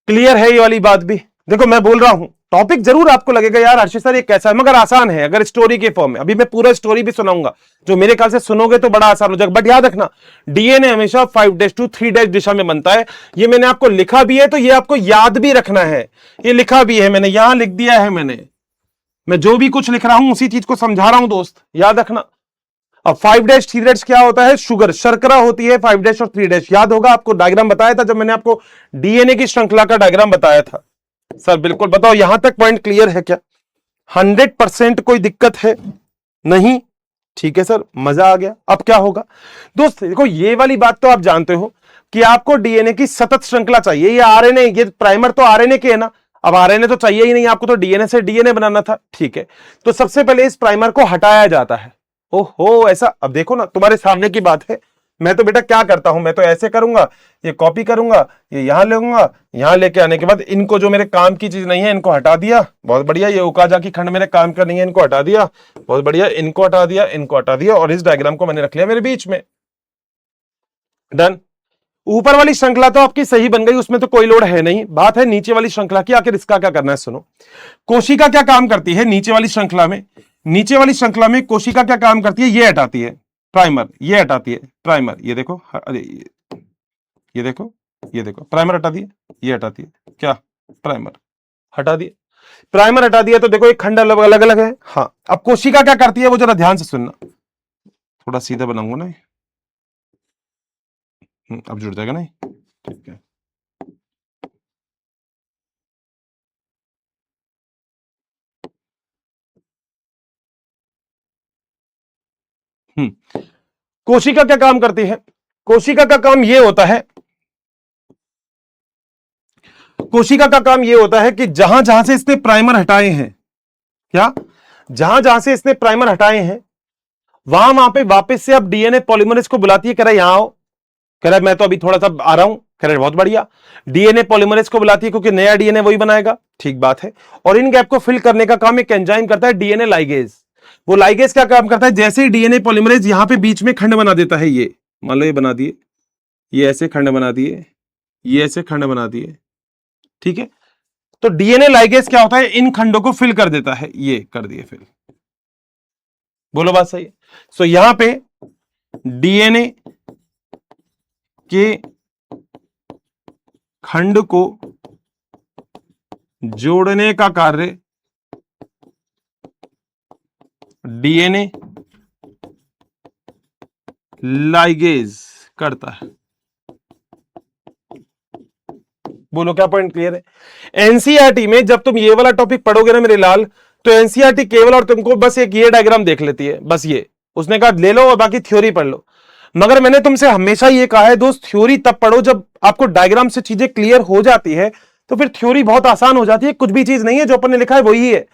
क्लियर है ये वाली बात भी? देखो मैं बोल रहा हूं, टॉपिक जरूर आपको लगेगा यार हर्षित सर ये कैसा है, मगर आसान है अगर स्टोरी के फॉर्म में। अभी मैं पूरा स्टोरी भी सुनाऊंगा, जो मेरे ख्याल से सुनोगे तो बड़ा आसान हो जाएगा। बट याद रखना, डीएनए हमेशा 5' to 3' दिशा में बनता है। ये मैंने आपको लिखा भी है, तो ये आपको याद भी रखना है। ये लिखा भी है मैंने, यहां लिख दिया है मैंने। मैं जो भी कुछ लिख रहा हूं उसी चीज को समझा रहा हूं दोस्त, याद रखना। अब 5' 3' क्या होता है? शुगर, शर्करा होती है 5' और 3'। याद होगा आपको, डायग्राम बताया था जब मैंने आपको डीएनए की श्रृंखला का डायग्राम बताया था। सर बिल्कुल, बताओ यहां तक पॉइंट क्लियर है क्या? 100% कोई दिक्कत है? नहीं? ठीक है सर, मजा आ गया। अब क्या होगा दोस्त? देखो ये वाली बात तो आप जानते हो कि आपको डीएनए की सतत श्रृंखला चाहिए। ये आरएनए, ये प्राइमर तो आरएनए के है ना। अब आरएनए तो चाहिए ही नहीं आपको, तो डीएनए से डीएनए बनाना था, ठीक है। तो सबसे पहले इस प्राइमर को हटाया जाता है। ओहो ऐसा? अब देखो ना, तुम्हारे सामने की बात है। मैं तो बेटा क्या करता हूं, मैं तो ऐसे करूंगा, ये कॉपी करूंगा, ये यहां ले आऊंगा, यहां लेके आने के बाद इनको, जो मेरे काम की चीज नहीं है इनको हटा दिया, बहुत बढ़िया। ये ओकाजाकी खंड मेरे काम का नहीं है, इनको हटा दिया, बहुत बढ़िया। इनको हटा दिया, इनको हटा दिया, और इस डायग्राम को मैंने रख लिया मेरे बीच में। डन। ऊपर वाली श्रृंखला तो आपकी सही बन गई, उसमें तो कोई लोड है नहीं। बात है नीचे वाली श्रृंखला की, आखिर इसका क्या करना है सुनो। कोशिका क्या काम करती है नीचे वाली श्रृंखला में? नीचे वाली श्रृंखला में कोशिका क्या काम करती है? ये हटाती है प्राइमर, ये हटाती है प्राइमर। ये देखो, अरे ये देखो, ये देखो, प्राइमर हटा दिए, ये हटाती है क्या? प्राइमर हटा दिए। प्राइमर हटा दिया तो देखो एक खंड अलग अलग अलग है। हाँ, अब कोशिका क्या करती है वो जरा ध्यान से सुनना, थोड़ा सीधा बनाऊंगा ना, अब जुड़ जाएगा ना, ठीक है। कोशिका क्या काम करती है? कोशिका का काम यह होता है, कोशिका का काम यह होता है कि जहां जहां से इसने प्राइमर हटाए हैं, क्या जहां जहां से इसने प्राइमर हटाए हैं, वहां वहां पे वापस से अब डीएनए पॉलीमरेज को बुलाती है, कह रहा है यहां आओ, कह रहा है मैं तो अभी थोड़ा सा आ रहा हूं, कह रहा है बहुत बढ़िया। डीएनए पॉलीमरेज को बुलाती है क्योंकि नया डीएनए वही बनाएगा, ठीक बात है। और इन गैप को फिल करने का काम एक एंजाइम करता है, डीएनए लाइगेज। वो लाइगेज क्या काम करता है? जैसे ही डीएनए पॉलीमरेज यहां पे बीच में खंड बना देता है, ये मान लो ये बना दिए, ये ऐसे खंड बना दिए, ये ऐसे खंड बना दिए, ठीक है। तो डीएनए लाइगेज क्या होता है? इन खंडों को फिल कर देता है, ये कर दिए फिल। बोलो बात सही है? सो यहां पे डीएनए के खंड को जोड़ने का कार्य डीएनए लाइगेज करता है। बोलो क्या पॉइंट क्लियर है? एनसीईआरटी में जब तुम ये वाला टॉपिक पढ़ोगे ना मेरे लाल, तो एनसीईआरटी केवल और तुमको बस एक ये डायग्राम देख लेती है, बस ये उसने कहा ले लो और बाकी थ्योरी पढ़ लो। मगर मैंने तुमसे हमेशा ये कहा है दोस्त, थ्योरी तब पढ़ो जब आपको डायग्राम से चीजें क्लियर हो जाती है, तो फिर थ्योरी बहुत आसान हो जाती है। कुछ भी चीज नहीं है जो अपन ने लिखा है वही है,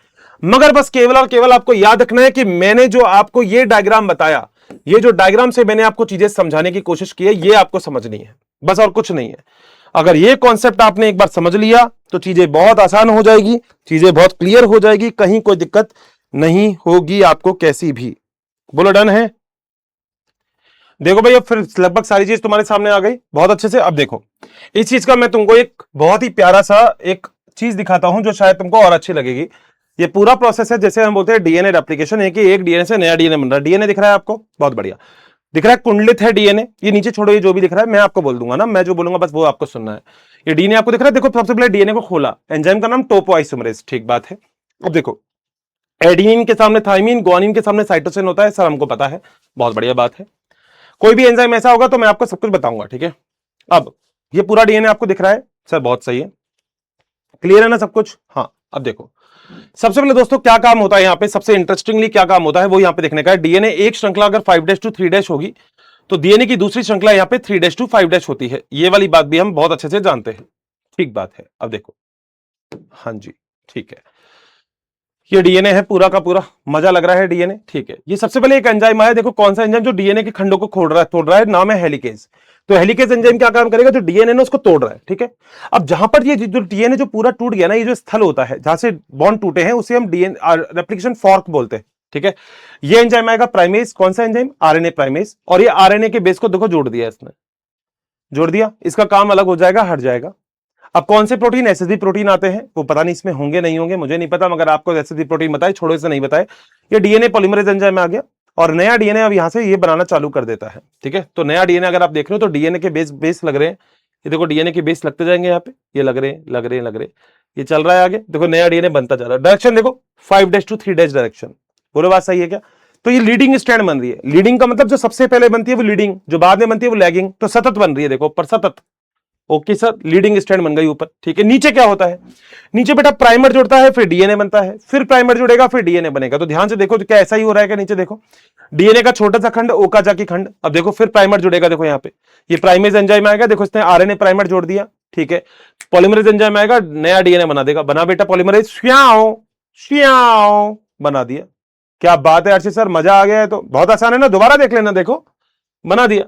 मगर बस केवल और केवल आपको याद रखना है कि मैंने जो आपको ये डायग्राम बताया, ये जो डायग्राम से मैंने आपको चीजें समझाने की कोशिश की है, ये आपको समझनी है बस, और कुछ नहीं है। अगर ये कॉन्सेप्ट आपने एक बार समझ लिया तो चीजें बहुत आसान हो जाएगी, चीजें बहुत क्लियर हो जाएगी, कहीं कोई दिक्कत नहीं होगी आपको कैसी भी। बोलो डन है? देखो भाई अब फिर लगभग सारी चीज तुम्हारे सामने आ गई बहुत अच्छे से। अब देखो इस चीज का मैं तुमको एक बहुत ही प्यारा सा एक चीज दिखाता हूं जो शायद तुमको और अच्छी लगेगी। ये पूरा प्रोसेस है, जैसे हम बोलते हैं डीएनए रेप्लिकेशन, है कि एक डीएनए से नया डीएनए बन रहा है। डीएनए दिख रहा है आपको? बहुत बढ़िया दिख रहा है, कुंडलित है डीएनए। ये नीचे छोड़ो, ये जो भी दिख रहा है मैं आपको बोल दूंगा ना, मैं जो बोलूंगा बस वो आपको सुनना है। ये डीएनए आपको दिख रहा है, देखो सबसे पहले डीएनए को खोला, एंजाइम का नाम टोपोआइसोमरेज, ठीक बात है। अब देखो एडेनिन के सामने थाइमिन, गुआनिन के सामने साइटोसिन होता है। सर हमको पता है, बहुत बढ़िया बात है। कोई भी एंजाइम ऐसा होगा तो मैं आपको सब कुछ बताऊंगा, ठीक है। अब ये पूरा डीएनए आपको दिख रहा है, सर बहुत सही है, क्लियर है ना सब कुछ। हाँ अब देखो, सबसे पहले दोस्तों क्या काम होता है यहाँ पे, सबसे इंटरेस्टिंगली क्या काम होता है वो यहाँ पे देखने का है। डीएनए एक श्रृंखला अगर 5' to 3' होगी तो डीएनए की दूसरी श्रृंखला यहाँ पे 3' to 5' होती है। ये वाली बात भी हम बहुत अच्छे से जानते हैं, ठीक बात है। अब देखो, हाँ जी ठीक है, ये डीएनए है पूरा का पूरा, मजा लग रहा है डीएनए, ठीक है। ये सबसे पहले एक एंजाइम आया, देखो कौन सा एंजाइम जो डीएनए के खंडों को तोड़ रहा है, नाम है हेलिकेज। तो हेलिकेज एंजाइम क्या काम करेगा, जो डीएनए ने उसको तोड़ रहा है, ठीक है। अब जहां पर ये जो डीएनए जो पूरा टूट गया ना, ये जो स्थल होता है जहां से बॉन्ड टूटे हैं उसे हम डीएनए रेप्लिकेशन फॉर्क बोलते हैं, ठीक है। ये एंजाइम आएगा प्राइमेज, कौन सा एंजाइम, आरएनए प्राइमेज। और ये आरएनए के बेस को देखो जोड़ दिया, इसने जोड़ दिया, इसका काम अलग हो जाएगा, हट जाएगा। अब कौन से प्रोटीन, एसएसबी प्रोटीन आते हैं, वो पता नहीं इसमें होंगे नहीं होंगे, मुझे नहीं पता, मगर आपको एसएसबी प्रोटीन बताए, छोड़ो इसे नहीं बताए। ये डीएनए पॉलीमरेज एंजाइम आ गया और नया डीएनए अब यहां से ये बनाना चालू कर देता है, ठीक है। तो नया डीएनए अगर आप देख रहे हो तो डीएनए के बेस लग रहे हैं, ये देखो डीएनए के बेस लगते जाएंगे यहाँ पे, ये लग रहे, ये चल रहा है आगे, देखो नया डीएनए बनता जा रहा है। डायरेक्शन देखो 5' to 3' डायरेक्शन, बोलो बात सही है क्या। तो ये लीडिंग स्ट्रैंड बन रही है। लीडिंग का मतलब जो सबसे पहले बनती है वो लीडिंग, जो बाद में बनती है वो लैगिंग। तो सतत बन रही है, देखो ऊपर सतत, ओके सर, लीडिंग स्ट्रैंड बन गई ऊपर, ठीक है। नीचे क्या होता है, नीचे बेटा प्राइमर जुड़ता है, फिर डीएनए बनता है, फिर प्राइमर जुड़ेगा, फिर डीएनए बनेगा। तो ध्यान से देखो, तो क्या ऐसा ही हो रहा है क्या, नीचे देखो डीएनए का छोटा सा खंड, ओकाजाकी खंड। अब देखो फिर प्राइमर जुड़ेगा, देखो यहाँ पे ये प्राइमेज एंजाइम आएगा, देखो इसने आरएनए प्राइमर जोड़ दिया, ठीक है। पॉलीमरेज एंजाइम आएगा, नया डीएनए बना देगा, बना बेटा पॉलीमरेज, श्याओ श्याओ बना दिया। क्या बात है अर्षित सर, मजा आ गया है। तो बहुत आसान है ना, दोबारा देख लेना, देखो बना दिया।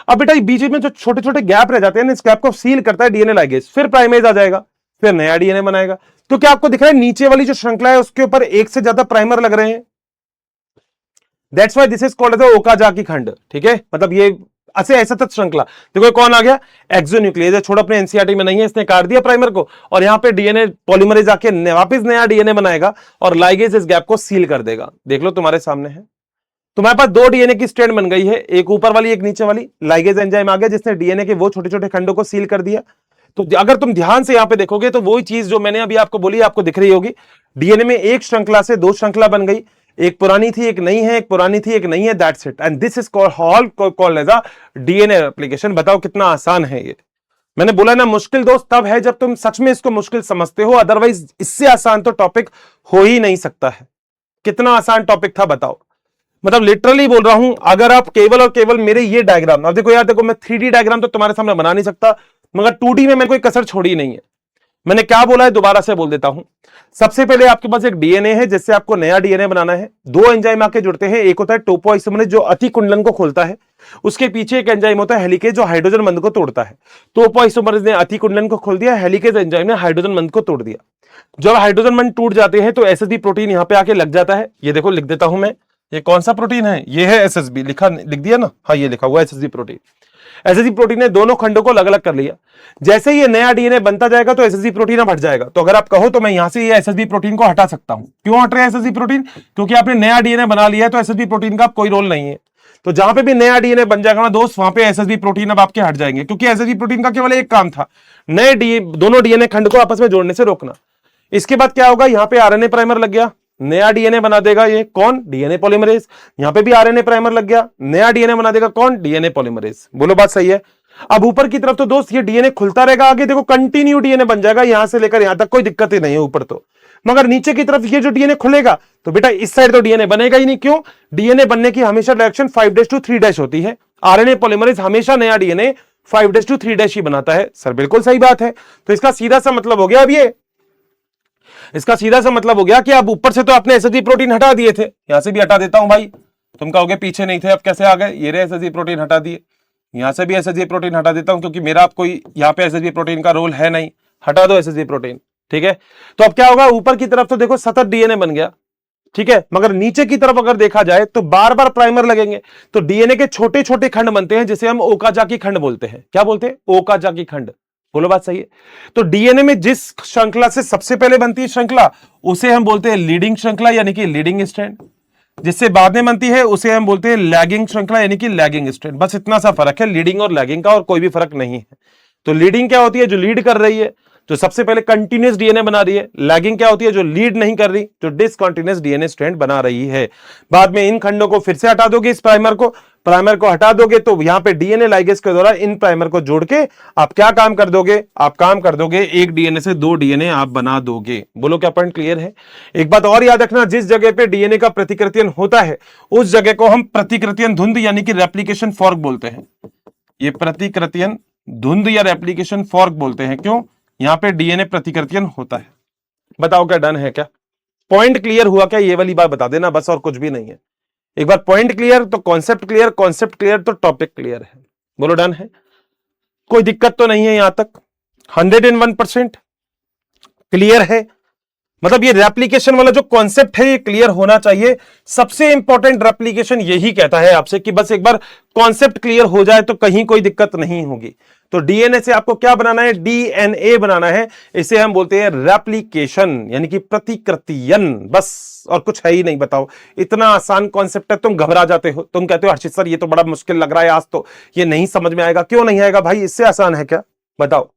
अब बेटा बीच में जो छोटे छोटे गैप रह जाते हैं, इस गैप को सील करता है डीएनए लाइगेज, फिर प्राइमेज आ जाएगा, फिर नया डीएनए बनाएगा। तो क्या आपको दिख रहा है नीचे वाली जो श्रृंखला है उसके ऊपर एक से ज्यादा प्राइमर लग रहे हैं, that's why this is called as Okazaki खंड, ठीक है। मतलब ये ऐसा तक श्रृंखला। देखो कौन आ गया, एक्सोन्यूक्लियस, छोड़ अपने एनसीईआरटी में नहीं है, इसने काट दिया प्राइमर को और यहां पे डीएनए पॉलीमरेज आके वापस नया डीएनए बनाएगा और लाइगेज इस गैप को सील कर देगा। देख लो तुम्हारे सामने है, तुम्हारे पास दो डीएनए की स्ट्रैंड बन गई है, एक ऊपर वाली एक नीचे वाली। लाइगेज एंजाइम आ गया जिसने डीएनए के वो छोटे छोटे खंडों को सील कर दिया। तो अगर तुम ध्यान से यहां पे देखोगे तो वही चीज जो मैंने अभी आपको बोली आपको दिख रही होगी। डीएनए में एक श्रृंखला से दो श्रृंखला बन गई, एक पुरानी थी एक नई है, एक पुरानी थी एक नई है, that's it, and this is called as a DNA replication. बताओ कितना आसान है ये। मैंने बोला ना मुश्किल दोस्त तब है जब तुम सच में इसको मुश्किल समझते हो, अदरवाइज इससे आसान तो टॉपिक हो ही नहीं सकता है। कितना आसान टॉपिक था बताओ, मतलब लिटरली बोल रहा हूं। अगर आप केवल और केवल मेरे ये डायग्राम, अब देखो यार, देखो मैं 3D डायग्राम तो तुम्हारे सामने बना नहीं सकता, मगर 2D में मैंने कोई कसर छोड़ी नहीं है। मैंने क्या बोला है दोबारा से बोल देता हूं। सबसे पहले आपके पास एक डीएनए है जिससे आपको नया डीएनए बनाना है। दो एंजाइम आके जुड़ते हैं, एक होता है टोपोआइसोमरेज जो अतिकुंडलन को खोलता है, उसके पीछे एक एंजाइम होता है हेलिकेज जो हाइड्रोजन बंध को तोड़ता है। टोपोआइसोमरेज ने अतिकुंडलन को खोल दिया, हेलिकेज एंजाइम ने हाइड्रोजन बंध को तोड़ दिया। जब हाइड्रोजन बंध टूट जाते हैं तो एसएसबी प्रोटीन यहां पे आके लग जाता है। ये देखो लिख देता हूं मैं, ये कौन सा प्रोटीन है, ये है एसएसबी, लिख दिया ना, हाँ ये लिखा हुआ एसएसबी प्रोटीन। एसएसबी प्रोटीन ने दोनों खंडों को अलग अलग कर लिया। जैसे ही ये नया डीएनए बनता जाएगा तो एसएसबी प्रोटीन अब हट जाएगा। तो अगर आप कहो तो मैं यहां से ये एसएसबी प्रोटीन को हटा सकता हूं। क्यों हट रहा है एसएसबी प्रोटीन, क्योंकि आपने नया डीएनए बना लिया है, तो एसएसबी प्रोटीन का कोई रोल नहीं है। तो जहां पे भी नया डीएनए बन जाएगा ना दोस्त, वहां पे एसएसबी प्रोटीन अब आपके हट जाएंगे, क्योंकि एसएसबी प्रोटीन का केवल एक काम था, नए दोनों डीएनए खंड को आपस में जोड़ने से रोकना। इसके बाद क्या होगा, यहां पे आरएनए प्राइमर लग गया, नया डीएनए बना देगा ये कौन, डीएनए पॉलीमरेज। यहां पे भी आरएनए प्राइमर लग गया, नया डीएनए बना देगा कौन, डीएनए पॉलीमरेज। बोलो बात सही है। अब ऊपर की तरफ तो दोस्त ये डीएनए खुलता रहेगा, आगे देखो कंटिन्यू डीएनए बन जाएगा, यहां से लेकर यहां तक कोई दिक्कत ही नहीं है ऊपर तो। मगर नीचे की तरफ ये जो डीएनए खुलेगा तो बेटा इस साइड तो डीएनए बनेगा ही नहीं। क्यों, डीएनए बनने की हमेशा डायरेक्शन 5' to 3' होती है। आरएनए पॉलीमरेज हमेशा नया डीएनए 5' to 3' ही बनाता है। सर बिल्कुल सही बात है। तो इसका सीधा सा मतलब हो गया, अब ये इसका सीधा सा मतलब हो गया कि अब ऊपर से तो आपने एसएसबी प्रोटीन हटा दिए थे, यहां से भी हटा देता हूं भाई। तुम कहोगे पीछे नहीं थे, अब कैसे आ गए, ये रहे एसएसबी प्रोटीन हटा दिए, यहां से भी एसएसबी प्रोटीन हटा देता हूं क्योंकि मेरा अब कोई यहां पे एसएसबी प्रोटीन का रोल है नहीं, हटा दो एसएसबी प्रोटीन, ठीक है। तो अब क्या होगा, ऊपर की तरफ तो देखो सतत डीएनए बन गया, ठीक है, मगर नीचे की तरफ अगर देखा जाए तो बार बार प्राइमर लगेंगे, तो डीएनए के छोटे छोटे खंड बनते हैं जिसे हम ओकाजाकी खंड बोलते हैं। क्या बोलते हैं, ओकाजाकी खंड। बोलो बात सही है। तो डीएनए में जिस श्रृंखला से सबसे पहले बनती है श्रृंखला उसे हम बोलते हैं लीडिंग श्रृंखला यानी कि लीडिंग स्ट्रैंड, जिससे बाद में बनती है उसे हम बोलते हैं लैगिंग श्रृंखला यानी कि लैगिंग स्ट्रैंड। बस इतना सा फर्क है लीडिंग और लैगिंग का, और कोई भी फर्क नहीं है। तो लीडिंग क्या होती है, जो लीड कर रही है, जो सबसे पहले कंटिन्यूस डीएनए बना रही है, लैगिंग क्या होती है, जो लीड नहीं कर रही, जो डिसकंटिन्यूस डीएनए स्ट्रैंड बना रही है। बाद में इन खंडों को फिर से हटा दोगे, इस प्राइमर को हटा दोगे, तो यहां पे डीएनए लाइगेज के द्वारा इन प्राइमर को जोड़ के आप क्या काम कर दोगे, आप काम कर दोगे एक डीएनए से 2 डीएनए आप बना दोगे। बोलो क्या पॉइंट क्लियर है? एक बात और याद रखना, जिस जगह पे डीएनए का प्रतिकृतियन होता है उस जगह को हम प्रतिकृतियन धुंध यानी कि रेप्लिकेशन फॉर्क बोलते हैं। ये प्रतिकृतियन धुंध या रेप्लिकेशन फॉर्क बोलते हैं। क्यों? यहां पे डीएनए प्रतिकृतियन होता है। बताओ क्या डन है? क्या पॉइंट क्लियर हुआ? क्या ये वाली बात बता देना बस, और कुछ भी नहीं है। एक बार पॉइंट क्लियर तो कॉन्सेप्ट क्लियर, कॉन्सेप्ट क्लियर तो टॉपिक क्लियर है। बोलो डन है? कोई दिक्कत तो नहीं है यहां तक? 101% क्लियर है? मतलब ये रेप्लिकेशन वाला जो कॉन्सेप्ट है ये क्लियर होना चाहिए। सबसे इंपॉर्टेंट रेप्लिकेशन यही कहता है आपसे कि बस एक बार कॉन्सेप्ट क्लियर हो जाए तो कहीं कोई दिक्कत नहीं होगी। तो डीएनए से आपको क्या बनाना है? डीएनए बनाना है। इसे हम बोलते हैं रेप्लिकेशन यानी कि प्रतिकृतियन, बस और कुछ है ही नहीं। बताओ, इतना आसान कॉन्सेप्ट है, तुम घबरा जाते हो, तुम कहते हो हर्षित सर ये तो बड़ा मुश्किल लग रहा है, आज तो ये नहीं समझ में आएगा। क्यों नहीं आएगा भाई? इससे आसान है क्या? बताओ।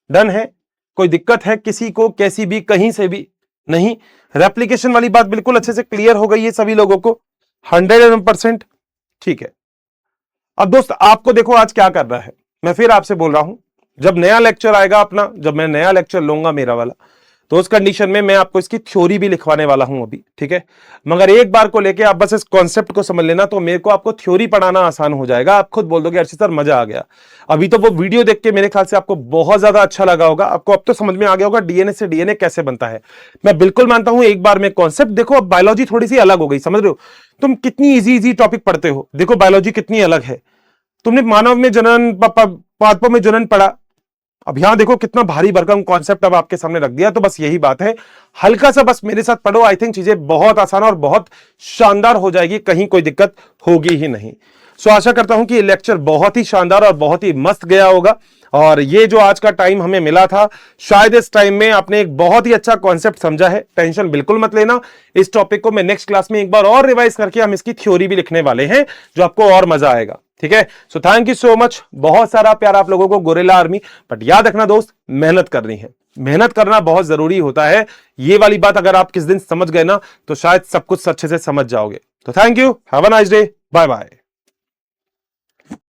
डन है? कोई दिक्कत है किसी को, कैसी भी, कहीं से भी? नहीं। रेप्लिकेशन वाली बात बिल्कुल अच्छे से क्लियर हो गई है सभी लोगों को? 101%। ठीक है। अब दोस्त आपको देखो आज क्या करना है, मैं फिर आपसे बोल रहा हूं, जब नया लेक्चर आएगा अपना, जब मैं नया लेक्चर लूंगा मेरा वाला, तो उस कंडीशन में मैं आपको इसकी थ्योरी भी लिखवाने वाला हूं अभी। ठीक है? मगर एक बार को लेके आप बस इस कॉन्सेप्ट को समझ लेना, तो मेरे को आपको थ्योरी पढ़ाना आसान हो जाएगा। आप खुद बोल दोगे अर्षित सर मजा आ गया। अभी तो वो वीडियो देख के मेरे ख्याल से आपको बहुत ज्यादा अच्छा लगा होगा, आपको अब तो समझ में आ गया होगा डीएनए से डीएनए कैसे बनता है। मैं बिल्कुल मानता हूं एक बार में कॉन्सेप्ट देखो। अब बायोलॉजी थोड़ी सी अलग हो गई, समझ रहे हो? तुम कितनी इजी टॉपिक पढ़ते हो, देखो बायोलॉजी कितनी अलग है। तुमने मानव में जनन, पादपों में जनन पढ़ा, अब यहां देखो कितना भारी भरकम कॉन्सेप्ट अब आपके सामने रख दिया। तो बस यही बात है, हल्का सा बस मेरे साथ पढ़ो, आई थिंक चीजें बहुत आसान और बहुत शानदार हो जाएगी, कहीं कोई दिक्कत होगी ही नहीं। सो आशा करता हूं कि ये लेक्चर बहुत ही शानदार और बहुत ही मस्त गया होगा। और ये जो आज का टाइम हमें मिला था, शायद इस टाइम में आपने एक बहुत ही अच्छा कॉन्सेप्ट समझा है। टेंशन बिल्कुल मत लेना, इस टॉपिक को मैं नेक्स्ट क्लास में एक बार और रिवाइज करके हम इसकी थ्योरी भी लिखने वाले हैं, जो आपको और मजा आएगा। ठीक है? So thank you so much, बहुत सारा प्यार आप लोगों को, गोरिल्ला आर्मी। बट याद रखना दोस्त, मेहनत करनी है, मेहनत करना बहुत जरूरी होता है। ये वाली बात अगर आप किस दिन समझ गए ना, तो शायद सब कुछ अच्छे से समझ जाओगे। तो thank you, have a nice day, bye bye.